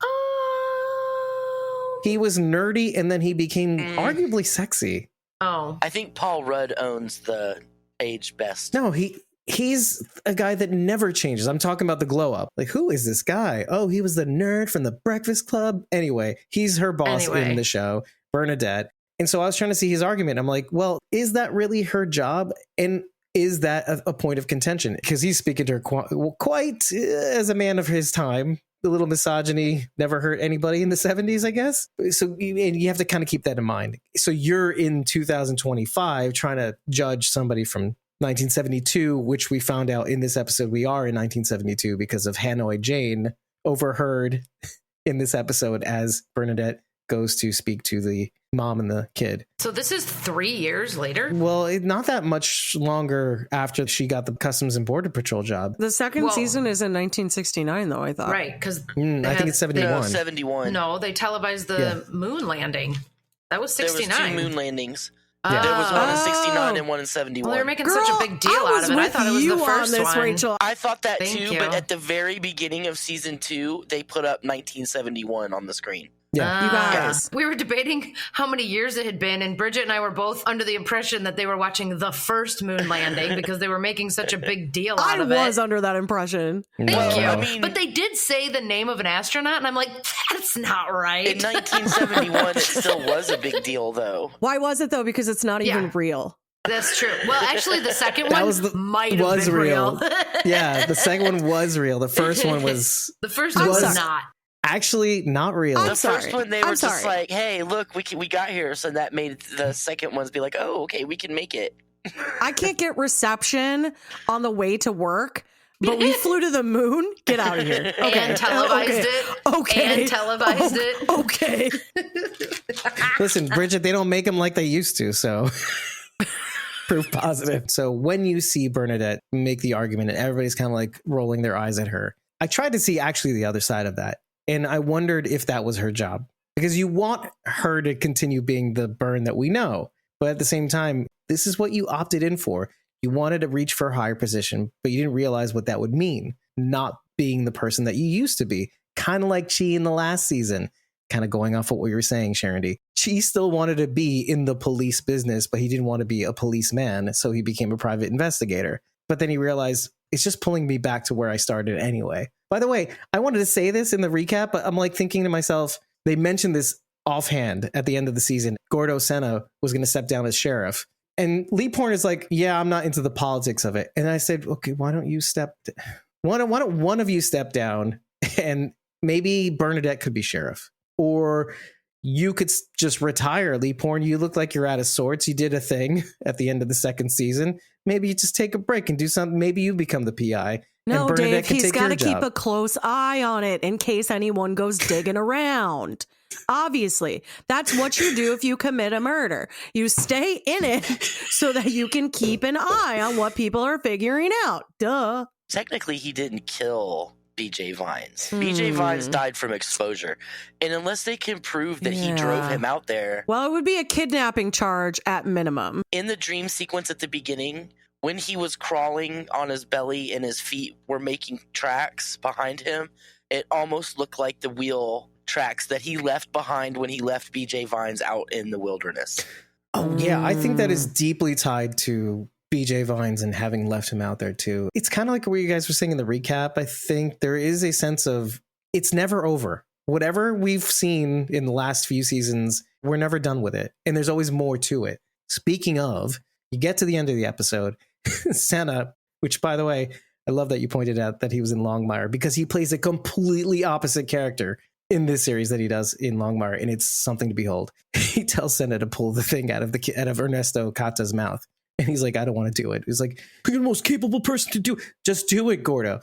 He was nerdy, and then he became arguably sexy. Oh. I think Paul Rudd owns the age best. No, he's a guy that never changes. I'm talking about the glow up. Like, who is this guy? Oh, he was the nerd from the Breakfast Club. Anyway, he's her boss in the show, Bernadette. And so I was trying to see his argument. I'm like, well, is that really her job? And is that a point of contention? Because he's speaking to her quite as a man of his time. A little misogyny never hurt anybody in the 70s, I guess. So and you have to kind of keep that in mind. So you're in 2025 trying to judge somebody from 1972, which we found out in this episode we are in 1972 because of Hanoi Jane overheard in this episode as Bernadette goes to speak to the mom and the kid. So this is 3 years later? Well, not that much longer after she got the Customs and Border Patrol job. The second season is in 1969, though, I thought. Right, because I think it's 71. No, 71. No, they televised the moon landing. That was 69. There was 2 moon landings. Yeah. There was one in 69 and one in 71. Well, they're making such a big deal out of it. I thought it was the first one. Rachel. I thought that Thank too, you. but at the very beginning of season 2, they put up 1971 on the screen. Yeah. You guys. We were debating how many years it had been, and Bridget and I were both under the impression that they were watching the first moon landing because they were making such a big deal out of it. I was under that impression. Thank you. I mean, But they did say the name of an astronaut, and I'm like, that's not right. in 1971, it still was a big deal, though. Why was it though? Because it's not even real. That's true. Well, actually, the second one might have was been real. Yeah, the second one was real. The first one was The first one was not. actually not real. I'm The sorry. first one, they were I'm just sorry. like, "Hey, look, we got here," so that made the second ones be like, "Oh, okay, we can make it." I can't get reception on the way to work, but we flew to the moon. Get out of here. Okay. And televised okay. it. Okay. And televised it. Okay. Listen, Bridget, they don't make them like they used to, so proof positive. So when you see Bernadette make the argument and everybody's kind of like rolling their eyes at her, I tried to see actually the other side of that. And I wondered if that was her job, because you want her to continue being the Bern that we know. But at the same time, this is what you opted in for. You wanted to reach for a higher position, but you didn't realize what that would mean. Not being the person that you used to be. Kind of like Chee in the last season. Kind of going off what we were saying, Sharon. Chee still wanted to be in the police business, but he didn't want to be a policeman. So he became a private investigator. But then he realized it's just pulling me back to where I started anyway. By the way, I wanted to say this in the recap, but I'm like thinking to myself, they mentioned this offhand at the end of the season. Gordo Sena was going to step down as sheriff. And Leaphorn is like, yeah, I'm not into the politics of it. And I said, okay, why don't one of you step down and maybe Bernadette could be sheriff? Or you could just retire, Leaphorn. You look like you're out of sorts. You did a thing at the end of the second season. Maybe you just take a break and do something. Maybe you become the PI. No, and Dave, can he's take got to your keep job. a close eye on it in case anyone goes digging around. Obviously, that's what you do if you commit a murder. You stay in it so that you can keep an eye on what people are figuring out. Duh. Technically, he didn't kill BJ Vines. BJ Vines died from exposure. And unless they can prove that he drove him out there. Well, it would be a kidnapping charge at minimum. In the dream sequence at the beginning, when he was crawling on his belly and his feet were making tracks behind him, it almost looked like the wheel tracks that he left behind when he left BJ Vines out in the wilderness. Oh, yeah. I think that is deeply tied to BJ Vines and having left him out there too. It's kind of like what you guys were saying in the recap. I think there is a sense of it's never over. Whatever we've seen in the last few seasons, we're never done with it. And there's always more to it. Speaking of, you get to the end of the episode, Sena, which by the way, I love that you pointed out that he was in Longmire because he plays a completely opposite character in this series that he does in Longmire, and it's something to behold. He tells Sena to pull the thing out of Ernesto Cata's mouth. And he's like, I don't want to do it. He's like, you're the most capable person to do it. Just do it, Gordo.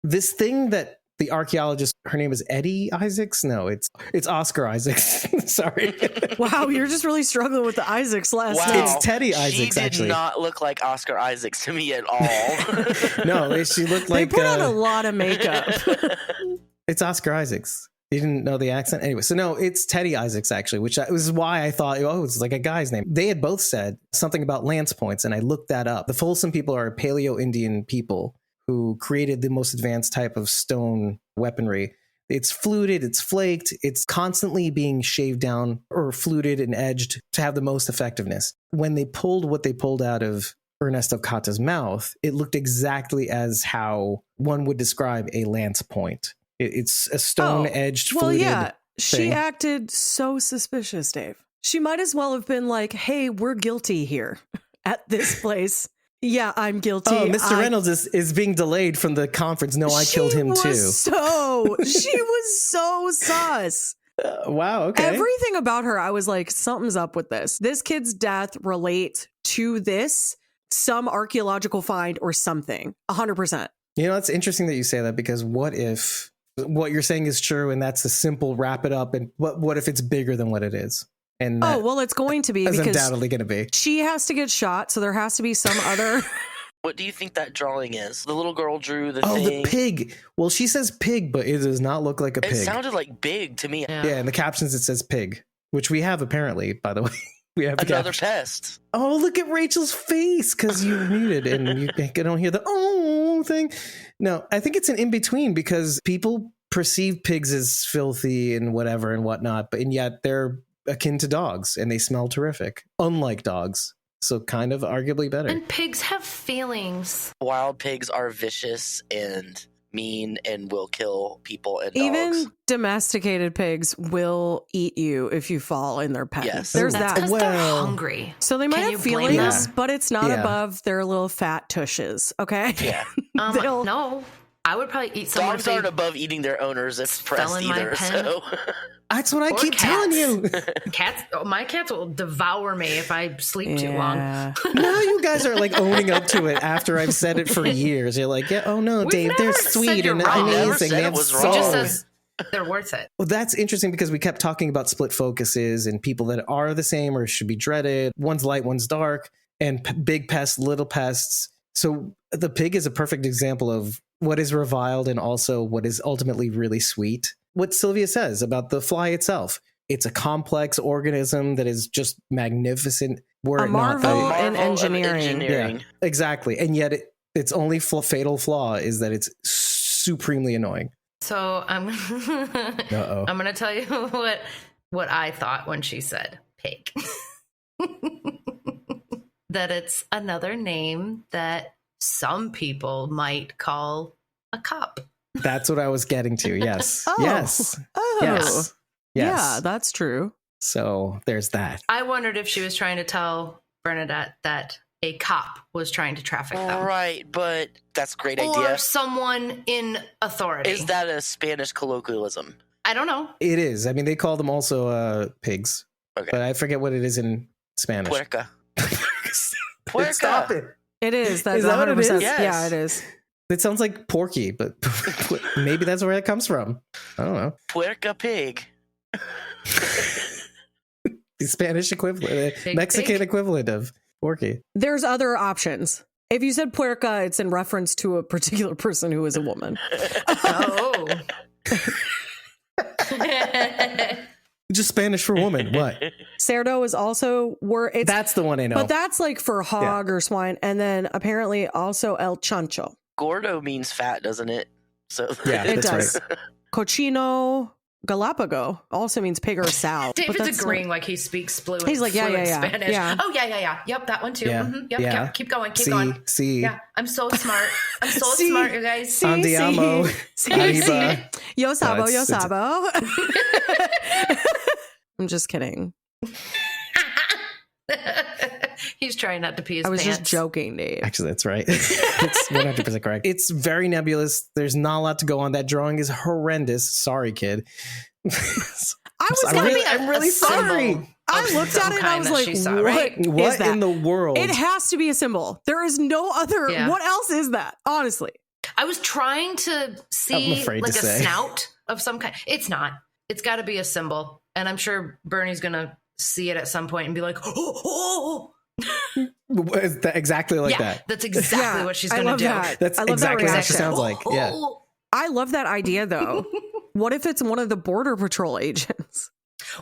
This thing that the archaeologist, her name is Eddie Isaacs? No, it's Oscar Isaacs. Sorry. Wow, you're just really struggling with the Isaacs last Wow. name. It's Teddy Isaacs, She did actually. not look like Oscar Isaacs to me at all. No, she looked They like... put on a lot of makeup. It's Oscar Isaacs. You didn't know the accent? Anyway, so no, it's Teddy Isaacs, actually, which was why I thought, oh, it's like a guy's name. They had both said something about lance points, and I looked that up. The Folsom people are Paleo-Indian people who created the most advanced type of stone weaponry. It's fluted, it's flaked, it's constantly being shaved down or fluted and edged to have the most effectiveness. When they pulled what they pulled out of Ernesto Cata's mouth, it looked exactly as how one would describe a lance point. It's a stone-edged, well, fluted yeah, she thing. acted so suspicious, Dave. She might as well have been like, hey, we're guilty here at this place. Yeah, I'm guilty. Oh, Mr. Reynolds is being delayed from the conference. No, I killed him too. She was so sus. Wow, okay. Everything about her, I was like, something's up with this. This kid's death relates to this, some archaeological find or something. 100%. You know, it's interesting that you say that, because what if what you're saying is true and that's a simple wrap it up, and what if it's bigger than what it is? And well, it's going to be that's because undoubtedly going to be. she has to get shot, so there has to be some other... What do you think that drawing is? The little girl drew the Oh, thing. the pig. Well, she says pig, but it does not look like a It pig. sounded like big to me. Yeah, in the captions it says pig, which we have apparently, by the way. We have the Another captions. pest. Oh, look at Rachel's face because you're muted and you don't hear the oh thing. No, I think it's an in-between because people perceive pigs as filthy and whatever and whatnot, and yet they're akin to dogs and they smell terrific, unlike dogs. So kind of arguably better. And pigs have feelings. Wild pigs are vicious and mean and will kill people and dogs. Even domesticated pigs will eat you if you fall in their pen. Yes. There's That's that. because they're hungry. So they might Can have you blame feelings, them? but it's not Yeah. above their little fat tushes. Okay. Yeah. They'll- No, I would probably eat someone Dogs if they aren't above eating their owners if fell pressed in my either. pen. So That's what I Or keep telling you. Cats, my cats will devour me if I sleep too long. Yeah. Now you guys are like owning up to it after I've said it for years. You're like, yeah, oh no, We've Dave, they're never said sweet you're and wrong. amazing. Never said They it have was He wrong. just souls. says they're worth it. Well, that's interesting because we kept talking about split focuses and people that are the same or should be dreaded. One's light, one's dark, and big pests, little pests. So the pig is a perfect example of what is reviled and also what is ultimately really sweet. What Sylvia says about the fly itself. It's a complex organism that is just magnificent. Were A it not marvel that- in Marvel of engineering. Yeah, exactly. And yet its only fatal flaw is that it's supremely annoying. So I'm Uh-oh. I'm gonna tell you what I thought when she said pig. That it's another name that some people might call a cop. That's what I was getting to. Yes. Oh. Yes. Oh. Yes. Yes. Yeah, that's true. So there's that. I wondered if she was trying to tell Bernadette that a cop was trying to traffic them. right, but that's a great Or idea. someone in authority. Is that a Spanish colloquialism? I don't know. It is. I mean, they call them also pigs, Okay. but I forget what it is in Spanish. Puerca. Stop Puerca. it. It is. That's Is that what it 100%. is? Yes. Yeah, it is. It sounds like porky, but maybe that's where it comes from. I don't know. Puerca pig. The Spanish equivalent, Big Mexican pig? equivalent of porky. There's other options. If you said puerca, it's in reference to a particular person who is a woman. Oh. Just Spanish for woman. What? Cerdo is also where it's, That's the one I know. but that's like for hog or swine. And then apparently also el chancho. Gordo means fat, doesn't it? So Yeah, It that's does. right. Cochino Galapago also means pig or sow. but David's that's agreeing not- like he speaks fluent. He's like, yeah, fluent yeah, yeah, Spanish. yeah. Oh yeah. Yep, that one too. Yeah, Mhm. Yep, yeah. Keep going. Keep going. See. Yeah, I'm so smart. I'm so See? smart, you guys. See, Andiamo. see, Arriba. Yo sabo, yo it's- sabo. I'm just kidding. He's trying not to pee his I was pants. just joking, Dave. Actually, that's right. It's 100% correct. It's very nebulous. There's not a lot to go on. That drawing is horrendous. Sorry, kid. I was I'm gonna really- be. I'm really sorry. I looked at it and I was like, she saw, what right? What is that? in the world? It has to be a symbol. There is no other. Yeah. What else is that? Honestly. I was trying to see afraid like to a say. snout of some kind. It's not. It's got to be a symbol, and I'm sure Bernie's gonna see it at some point and be like, "Oh, Is that exactly like yeah, that. that's exactly Yeah, what she's I gonna love do." that. That's I love exactly that what she reaction. sounds like. Yeah. I love that idea though. What if it's one of the border patrol agents?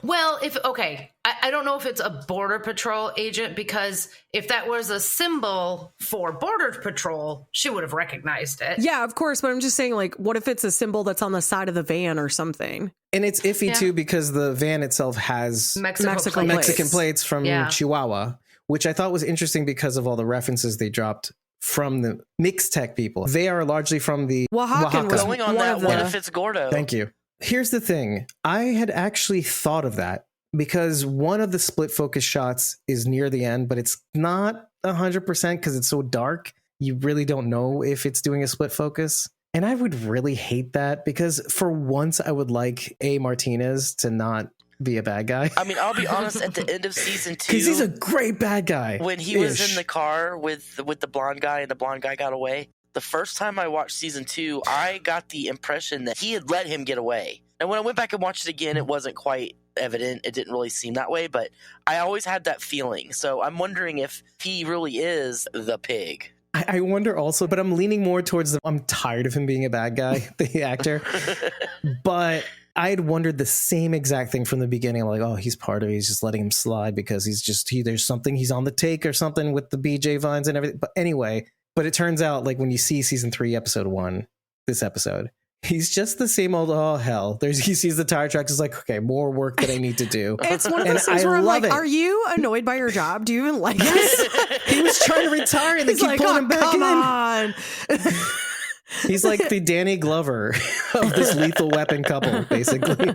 Well, I don't know if it's a border patrol agent, because if that was a symbol for border patrol, she would have recognized it. Yeah, of course. But I'm just saying, like, what if it's a symbol that's on the side of the van or something? And it's iffy Yeah. too because the van itself has Mexican Mexican plates. Mexican plates from Yeah. Chihuahua, which I thought was interesting because of all the references they dropped from the mixed tech people. They are largely from the Oaxacan was Going on one that, of what the- if it's Gordo? Thank you. Here's the thing. I had actually thought of that because one of the split focus shots is near the end, but it's not 100% because it's so dark. You really don't know if it's doing a split focus. And I would really hate that because for once I would like A. Martinez to not be a bad guy. I mean, I'll be honest. At the end of season 2, Because he's a great bad guy. when he was Ish. in the car with the blonde guy and the blonde guy got away, the first time I watched season 2, I got the impression that he had let him get away. And when I went back and watched it again, it wasn't quite evident. It didn't really seem that way, but I always had that feeling. So I'm wondering if he really is the pig. I wonder also, but I'm leaning more towards I'm tired of him being a bad guy, the actor. But I had wondered the same exact thing from the beginning. I'm like, oh, he's part of it. He's just letting him slide because there's something, he's on the take or something with the BJ vines and everything. But anyway, but it turns out like when you see season 3, episode 1, this episode, He's just the same old, oh hell. He sees the tire tracks, is like, okay, more work that I need to do. It's one of those things where I'm like, are you annoyed by your job? Do you even like it? He was trying to retire and they keep pulling him back come in. on. He's like the Danny Glover of this Lethal Weapon couple, basically.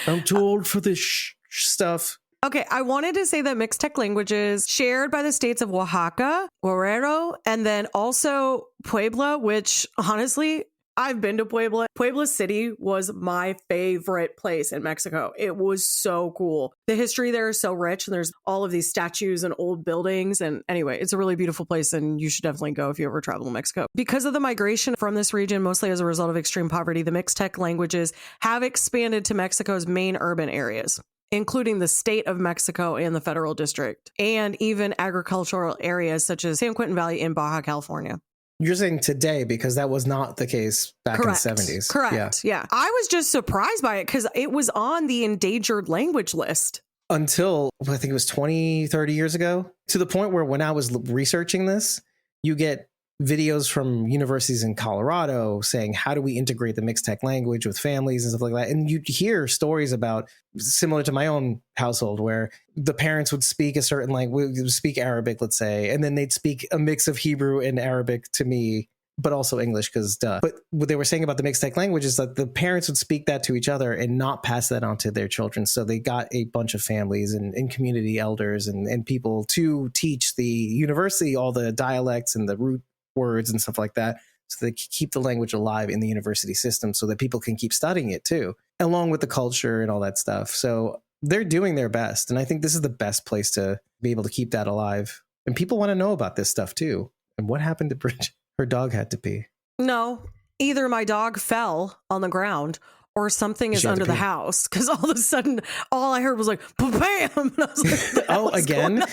I'm too old for this stuff. Okay, I wanted to say that mixed tech languages shared by the states of Oaxaca, Guerrero, and then also Puebla, which honestly, I've been to Puebla. Puebla City was my favorite place in Mexico. It was so cool. The history there is so rich, and there's all of these statues and old buildings. And anyway, it's a really beautiful place, and you should definitely go if you ever travel to Mexico. Because of the migration from this region, mostly as a result of extreme poverty, the mixed tech languages have expanded to Mexico's main urban areas, including the state of Mexico and the federal district, and even agricultural areas such as San Quentin Valley in Baja California. You're saying today because that was not the case back Correct. in the 70s. Correct. Yeah. I was just surprised by it because it was on the endangered language list. Until I think it was 20, 30 years ago, to the point where when I was researching this, you get videos from universities in Colorado saying, how do we integrate the mixed tech language with families and stuff like that? And you'd hear stories about, similar to my own household, where the parents would speak a certain language, would speak Arabic, let's say, and then they'd speak a mix of Hebrew and Arabic to me, but also English, because duh. But what they were saying about the mixed tech language is that the parents would speak that to each other and not pass that on to their children. So they got a bunch of families and community elders and people to teach the university all the dialects and the root words and stuff like that, so they keep the language alive in the university system so that people can keep studying it too, along with the culture and all that stuff. So they're doing their best. And I think this is the best place to be able to keep that alive. And people want to know about this stuff too. And what happened to Bridget? Her dog had to pee. No, either my dog fell on the ground or something is under the house, because all of a sudden all I heard was like bam. And I was like, oh, again,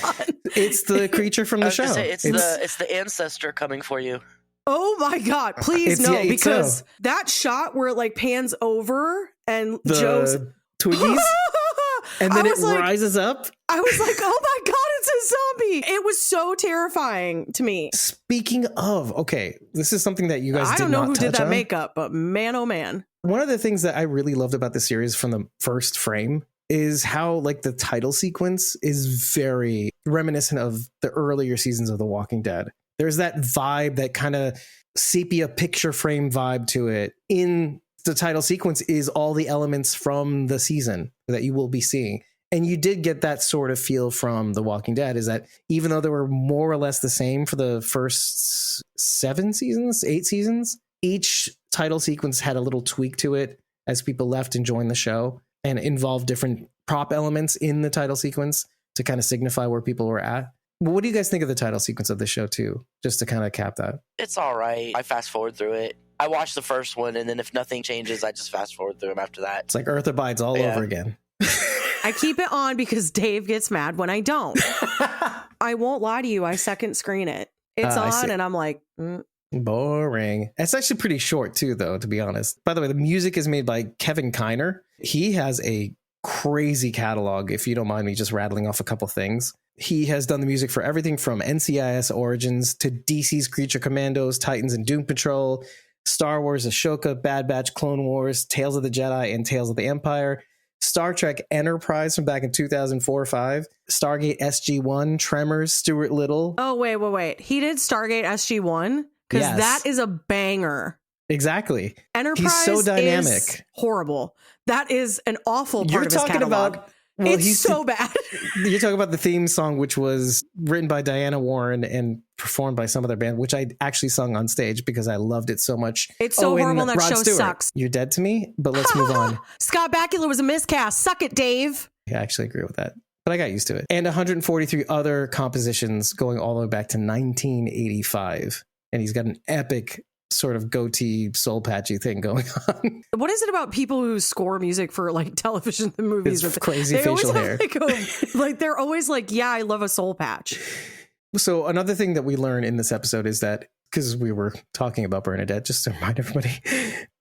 it's the creature from the show. It's the ancestor coming for you. Oh my God, please no, because that shot where it like pans over and the Joe's Twiggies and then it rises up. I was like, oh my God, it's a zombie. It was so terrifying to me. Speaking of, okay, this is something that you guys I don't know who did that makeup, but man, oh man. One of the things that I really loved about the series from the first frame is how like the title sequence is very reminiscent of the earlier seasons of The Walking Dead. There's that vibe, that kind of sepia picture frame vibe to it. In the title sequence is all the elements from the season that you will be seeing. And you did get that sort of feel from The Walking Dead, is that even though they were more or less the same for the first 8 seasons, each title sequence had a little tweak to it as people left and joined the show, and involved different prop elements in the title sequence to kind of signify where people were at. But what do you guys think of the title sequence of the show too? Just to kind of cap that. It's all right. I fast forward through it. I watched the first one, and then if nothing changes, I just fast forward through them after that. It's like Earth Abides all over again. I keep it on because Dave gets mad when I don't. I won't lie to you. I second screen it. It's on and I'm like, boring. It's actually pretty short too, though, to be honest. By the way, the music is made by Kevin Kiner. He has a crazy catalog, if you don't mind me just rattling off a couple things. He has done the music for everything from NCIS Origins to DC's Creature Commandos, Titans and Doom Patrol, Star Wars, Ashoka, Bad Batch, Clone Wars, Tales of the Jedi, and Tales of the Empire, Star Trek Enterprise from back in 2004-05, Stargate SG-1, Tremors, Stuart Little. Oh, wait. He did Stargate SG-1? Because that is a banger. Exactly. Enterprise He's so dynamic. Is horrible. That is an awful part of his catalog. It's so bad. You're talking about the theme song, which was written by Diana Warren and performed by some other band, which I actually sung on stage because I loved it so much. It's so horrible. That Rod show Stewart. Sucks. You're dead to me, but let's move on. Scott Bakula was a miscast. Suck it, Dave. Yeah, I actually agree with that. But I got used to it. And 143 other compositions going all the way back to 1985. And he's got an epic sort of goatee soul patchy thing going on. What is it about people who score music for like television and movies with with crazy they facial always hair? Have like they're always like, yeah, I love a soul patch. So another thing that we learn in this episode is that, because we were talking about Bernadette, just to remind everybody,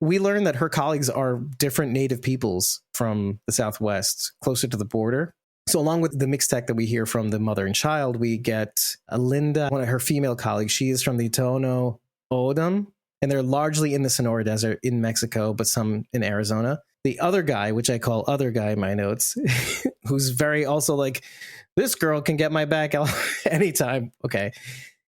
we learned that her colleagues are different native peoples from the Southwest, closer to the border. So along with the mixed tech that we hear from the mother and child, we get Linda, one of her female colleagues. She is from the Tohono O'odham, and they're largely in the Sonora Desert in Mexico, but some in Arizona. The other guy, which I call other guy in my notes, who's very also like, this girl can get my back anytime. Okay.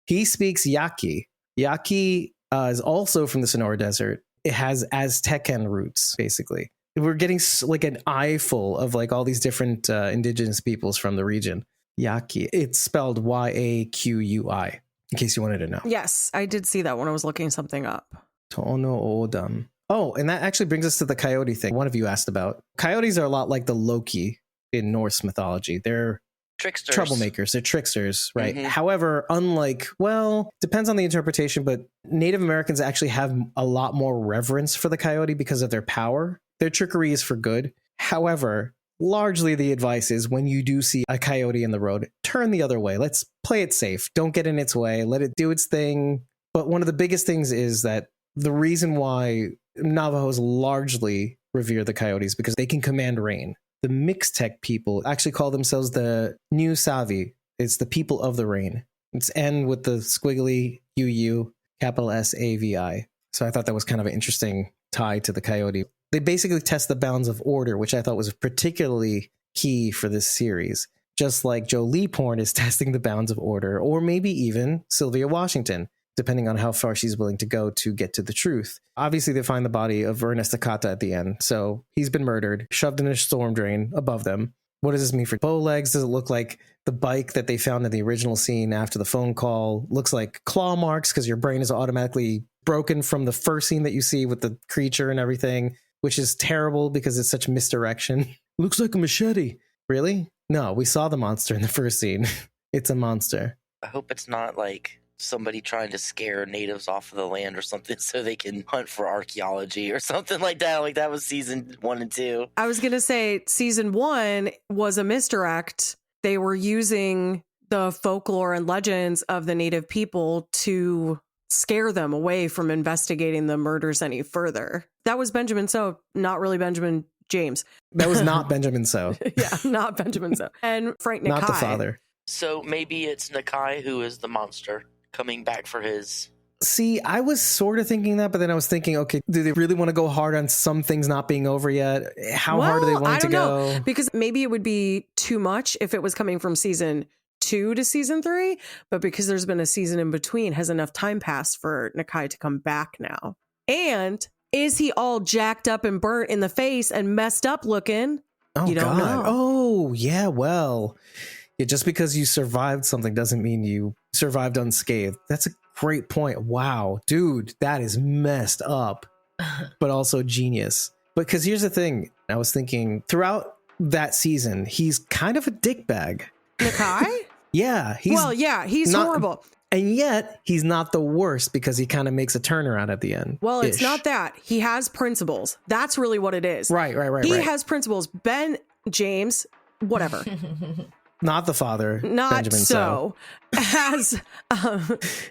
He speaks Yaqui. Yaqui is also from the Sonora Desert. It has Aztecan roots, basically. We're getting like an eyeful of like all these different indigenous peoples from the region. Yaqui. It's spelled Yaqui, in case you wanted to know. Yes, I did see that when I was looking something up. Tono Odam. Oh, and that actually brings us to the coyote thing one of you asked about. Coyotes are a lot like the Loki in Norse mythology. They're Tricksters. Troublemakers. They're tricksters, right? Mhm. However, unlike, well, depends on the interpretation, but Native Americans actually have a lot more reverence for the coyote because of their power. Their trickery is for good. However, largely the advice is when you do see a coyote in the road, turn the other way. Let's play it safe. Don't get in its way. Let it do its thing. But one of the biggest things is that the reason why Navajos largely revere the coyotes because they can command rain. The Mixtec people actually call themselves the New Savi. It's the people of the rain. It's N with the squiggly UU, capital SAVI. So I thought that was kind of an interesting tie to the coyote. They basically test the bounds of order, which I thought was particularly key for this series. Just like Joe Leaphorn is testing the bounds of order, or maybe even Silvia Washington, depending on how far she's willing to go to get to the truth. Obviously, they find the body of Ernest Acata at the end. So he's been murdered, shoved in a storm drain above them. What does this mean for bow legs? Does it look like the bike that they found in the original scene after the phone call? Looks like claw marks because your brain is automatically broken from the first scene that you see with the creature and everything, which is terrible because it's such misdirection. Looks like a machete. Really? No, we saw the monster in the first scene. It's a monster. I hope it's not like somebody trying to scare natives off of the land or something so they can hunt for archaeology or something like that. Like that was season 1 and 2. I was going to say season 1 was a misdirect. They were using the folklore and legends of the native people to scare them away from investigating the murders any further. That was Benjamin So, not really Benjamin James. That was not Benjamin So. Yeah, not Benjamin So. And Frank Nakai. Not the father. So maybe it's Nakai who is the monster coming back for his... See, I was sort of thinking that, but then I was thinking, okay, do they really want to go hard on some things not being over yet? How hard do they want to go? Know, because maybe it would be too much if it was coming from season 2 to season 3, but because there's been a season in between, has enough time passed for Nakai to come back now. And is he all jacked up and burnt in the face and messed up looking? Oh, you don't know. Oh, yeah, well... Yeah, just because you survived something doesn't mean you survived unscathed. That's a great point. Wow, dude, that is messed up, but also genius. Because here's the thing. I was thinking throughout that season, he's kind of a dickbag. Nakai? Yeah. He's not horrible. And yet he's not the worst because he kind of makes a turnaround at the end. Well, it's not that. He has principles. That's really what it is. Right. He has principles. Ben James, whatever. Not the father, not Benjamin so. Has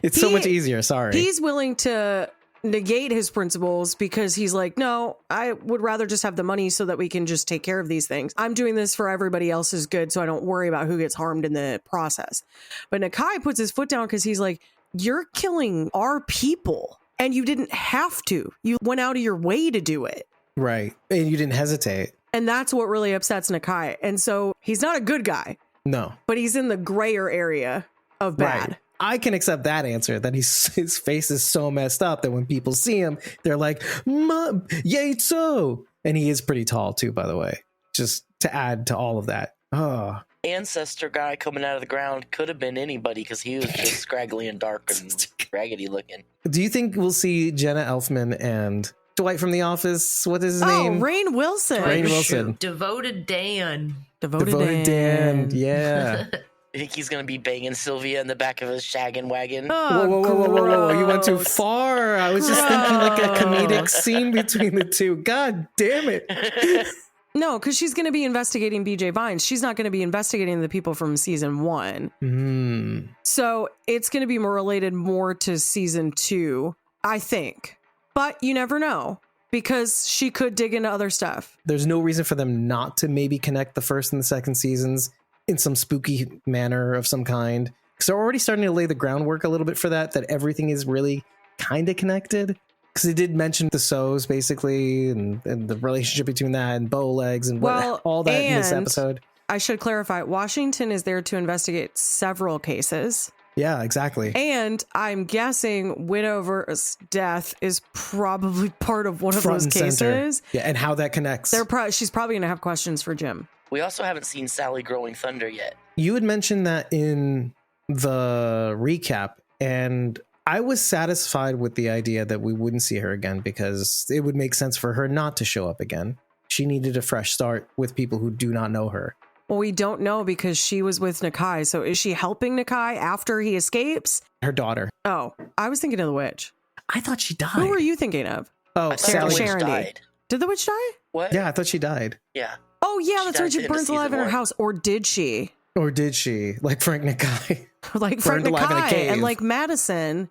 it's so much easier. Sorry, he's willing to negate his principles because he's like, no, I would rather just have the money so that we can just take care of these things. I'm doing this for everybody else's good, so I don't worry about who gets harmed in the process. But Nakai puts his foot down because he's like, you're killing our people, and you didn't have to. You went out of your way to do it, right? And you didn't hesitate. And that's what really upsets Nakai. And so he's not a good guy. No. But he's in the grayer area of bad. Right. I can accept that answer, that his face is so messed up that when people see him, they're like, Mom, yay, so. And he is pretty tall, too, by the way, just to add to all of that. Oh. Ancestor guy coming out of the ground could have been anybody because he was just scraggly and dark and raggedy looking. Do you think we'll see Jenna Elfman and Dwight from The Office? What is his name? Rainn Wilson. Rainn Wilson. Devoted Dan. Devoted Dan. Yeah. I think he's going to be banging Sylvia in the back of his shaggin' wagon. Oh, whoa. You went too far. I was just thinking like a comedic scene between the two. God damn it. No, because she's going to be investigating BJ Vines. She's not going to be investigating the people from season 1. So it's going to be related more to season 2, I think. But you never know, because she could dig into other stuff. There's no reason for them not to maybe connect the first and the second seasons in some spooky manner of some kind. Because they're already starting to lay the groundwork a little bit for that everything is really kind of connected. Because it did mention the Sows basically, and the relationship between that and Bowlegs and all that in this episode. I should clarify, Washington is there to investigate several cases. Yeah, exactly. And I'm guessing Widover's death is probably part of one of those cases. Center. Yeah, and how that connects. She's probably going to have questions for Jim. We also haven't seen Sally growing thunder yet. You had mentioned that in the recap, and I was satisfied with the idea that we wouldn't see her again because it would make sense for her not to show up again. She needed a fresh start with people who do not know her. Well, we don't know because she was with Nakai. So is she helping Nakai after he escapes? Her daughter. Oh, I was thinking of the witch. I thought she died. Who were you thinking of? Oh, Sally Sharon died. Did the witch die? What? Yeah, I thought she died. Yeah. Oh, yeah, that's right. She burns alive in her house. Or did she? Or did she? Like Frank Nakai. Like Frank Nakai and like Madison.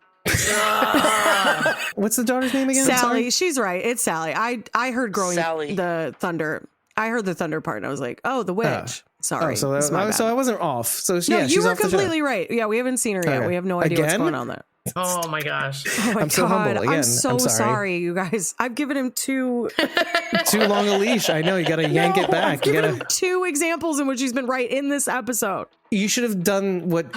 What's the daughter's name again? Sally. She's right. It's Sally. I heard growing Sally. The thunder. I heard the thunder part and I was like, oh, the witch. Sorry. So I wasn't off. So no, yeah, you she's were off completely right. Yeah, we haven't seen her yet. Okay. We have no idea what's going on there. Oh my gosh. Oh my I'm so humble again. I'm so I'm sorry, you guys. I've given him too long a leash. I know you got to yank it back. I've given him 2 examples in which he's been right in this episode. You should have done what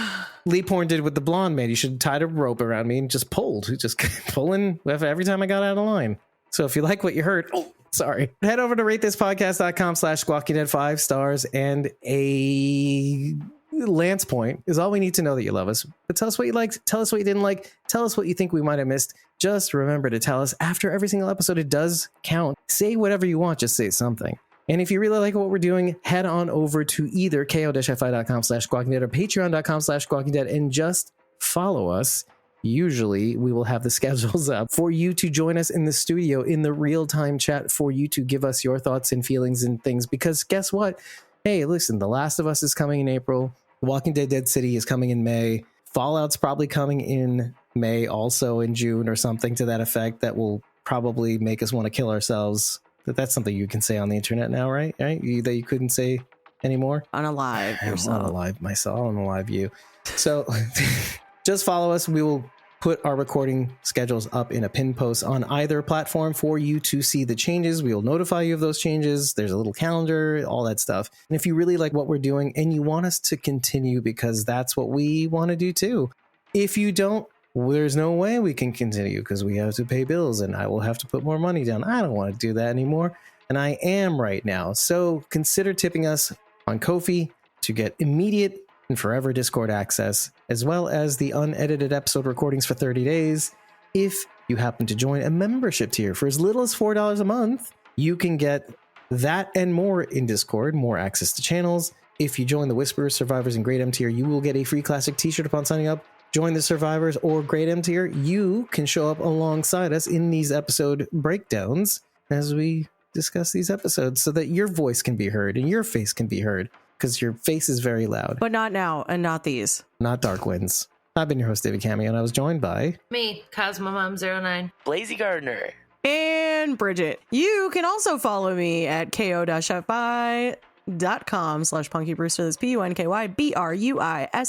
Leaphorn did with the blonde man. You should have tied a rope around me and just pulled. Just pulling every time I got out of line. So if you like what you heard, sorry. Head over to ratethis.com/SquawkyDead 5 stars and a Lance point is all we need to know that you love us. But tell us what you liked. Tell us what you didn't like. Tell us what you think we might have missed. Just remember to tell us after every single episode. It does count. Say whatever you want. Just say something. And if you really like what we're doing, head on over to either ko-fi.com/SquawkyDead or patreon.com/SquawkyDead and just follow us. Usually we will have the schedules up for you to join us in the studio in the real-time chat for you to give us your thoughts and feelings and things. Because guess what? Hey, listen, The Last of Us is coming in April. The Walking Dead Dead City is coming in May. Fallout's probably coming in May, also in June or something to that effect that will probably make us want to kill ourselves. But that's something you can say on the internet now, right? That you couldn't say anymore? Unalive yourself. Unalive myself. Unalive you. So just follow us. We will put our recording schedules up in a pin post on either platform for you to see the changes. We will notify you of those changes. There's a little calendar, all that stuff. And if you really like what we're doing and you want us to continue because that's what we want to do too. If you don't, there's no way we can continue because we have to pay bills and I will have to put more money down. I don't want to do that anymore. And I am right now. So consider tipping us on Ko-fi to get immediate and forever Discord access, as well as the unedited episode recordings for 30 days. If you happen to join a membership tier for as little as $4 a month, you can get that and more in Discord, more access to channels. If you join the Whisperers, Survivors, and Great M tier, you will get a free classic t-shirt upon signing up. Join the Survivors or Great M tier, you can show up alongside us in these episode breakdowns as we discuss these episodes so that your voice can be heard and your face can be heard. Because your face is very loud. But not now, and not these. Not Dark Winds. I've been your host, David Cameo, and I was joined by... Me, CosmoMom09. Blazy Gardner. And Bridget. You can also follow me at ko-fi.com/PunkyBrewster. That's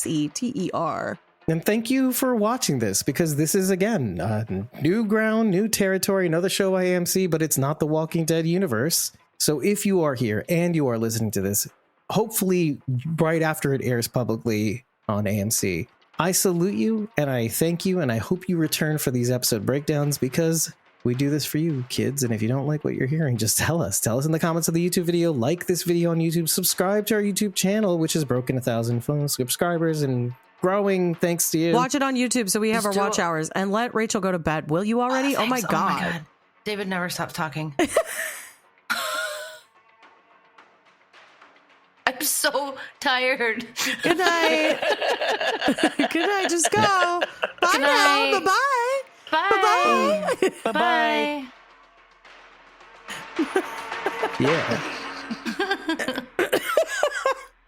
PUNKYBRUISETER. And thank you for watching this, because this is, again, new ground, new territory, another show by AMC, but it's not the Walking Dead universe. So if you are here and you are listening to this, hopefully right after it airs publicly on AMC, I salute you and I thank you and I hope you return for these episode breakdowns because we do this for you, kids. And if you don't like what you're hearing, just tell us in the comments of the YouTube video, like this video on YouTube, subscribe to our YouTube channel, which has broken 1,000 phone subscribers and growing thanks to you. Watch it on YouTube so we have our watch hours and let Rachel go to bed. Will you already? Oh my God. David never stops talking. I'm so tired. Good night. Good night. Just go. Bye Good now. night. Bye-bye. Bye. Bye-bye. Yeah.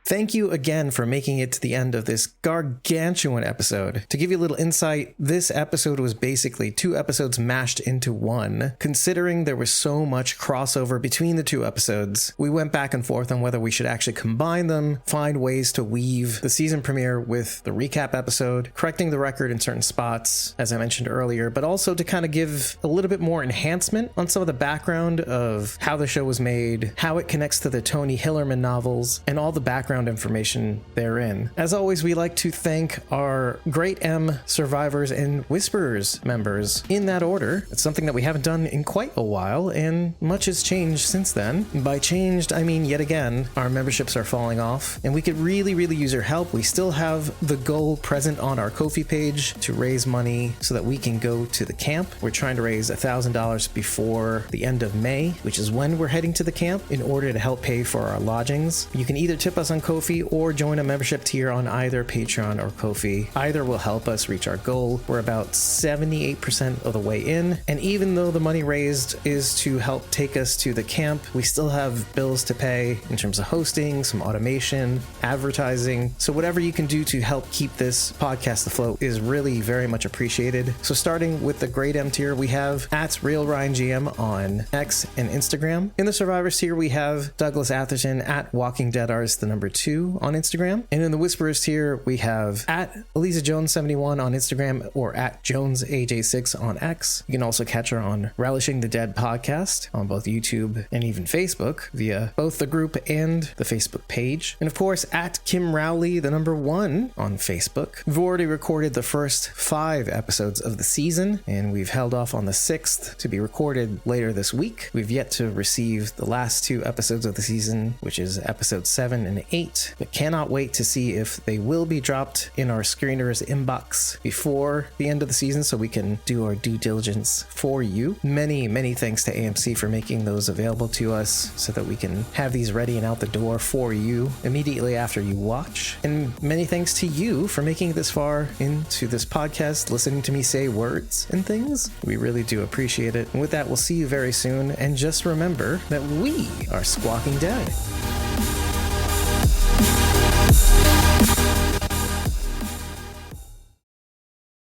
Thank you again for making it to the end of this gargantuan episode. To give you a little insight, this episode was basically 2 episodes mashed into one. Considering there was so much crossover between the 2 episodes, we went back and forth on whether we should actually combine them, find ways to weave the season premiere with the recap episode, correcting the record in certain spots, as I mentioned earlier, but also to kind of give a little bit more enhancement on some of the background of how the show was made, how it connects to the Tony Hillerman novels, and all the background information therein. As always, we like to thank our Great M Survivors and Whisperers members in that order. It's something that we haven't done in quite a while, and much has changed since then. By changed, I mean yet again, our memberships are falling off, and we could really use your help. We still have the goal present on our Ko-fi page to raise money so that we can go to the camp. We're trying to raise $1,000 before the end of May, which is when we're heading to the camp, in order to help pay for our lodgings. You can either tip us on Ko-fi or join a membership tier on either Patreon or Ko-fi. Either will help us reach our goal. We're about 78% of the way in, and even though the money raised is to help take us to the camp, we still have bills to pay in terms of hosting, some automation, advertising. So whatever you can do to help keep this podcast afloat is really very much appreciated. So starting with the Great M tier, we have @RealRyanGM on X and Instagram. In the Survivors tier, we have Douglas Atherton @WalkingDeadArtist, the number 2 on Instagram. And in the Whisperers tier, we have @ElisaJones71 on Instagram or @JonesAJ6 on X. You can also catch her on Relishing the Dead podcast on both YouTube and even Facebook via both the group and the Facebook page. And of course, @Kim Rowley, the number 1 on Facebook. We've already recorded the first 5 episodes of the season, and we've held off on the 6th to be recorded later this week. We've yet to receive the last 2 episodes of the season, which is episodes 7 and 8, but cannot wait to see if they will be dropped in our screener's inbox before the end of the season so we can do our due diligence for you. Many thanks to AMC for making those available to us so that we can have these ready and out the door for you immediately after you watch. And many thanks to you for making it this far into this podcast, listening to me say words and things. We really do appreciate it. And with that, we'll see you very soon. And just remember that we are Squawking Dead.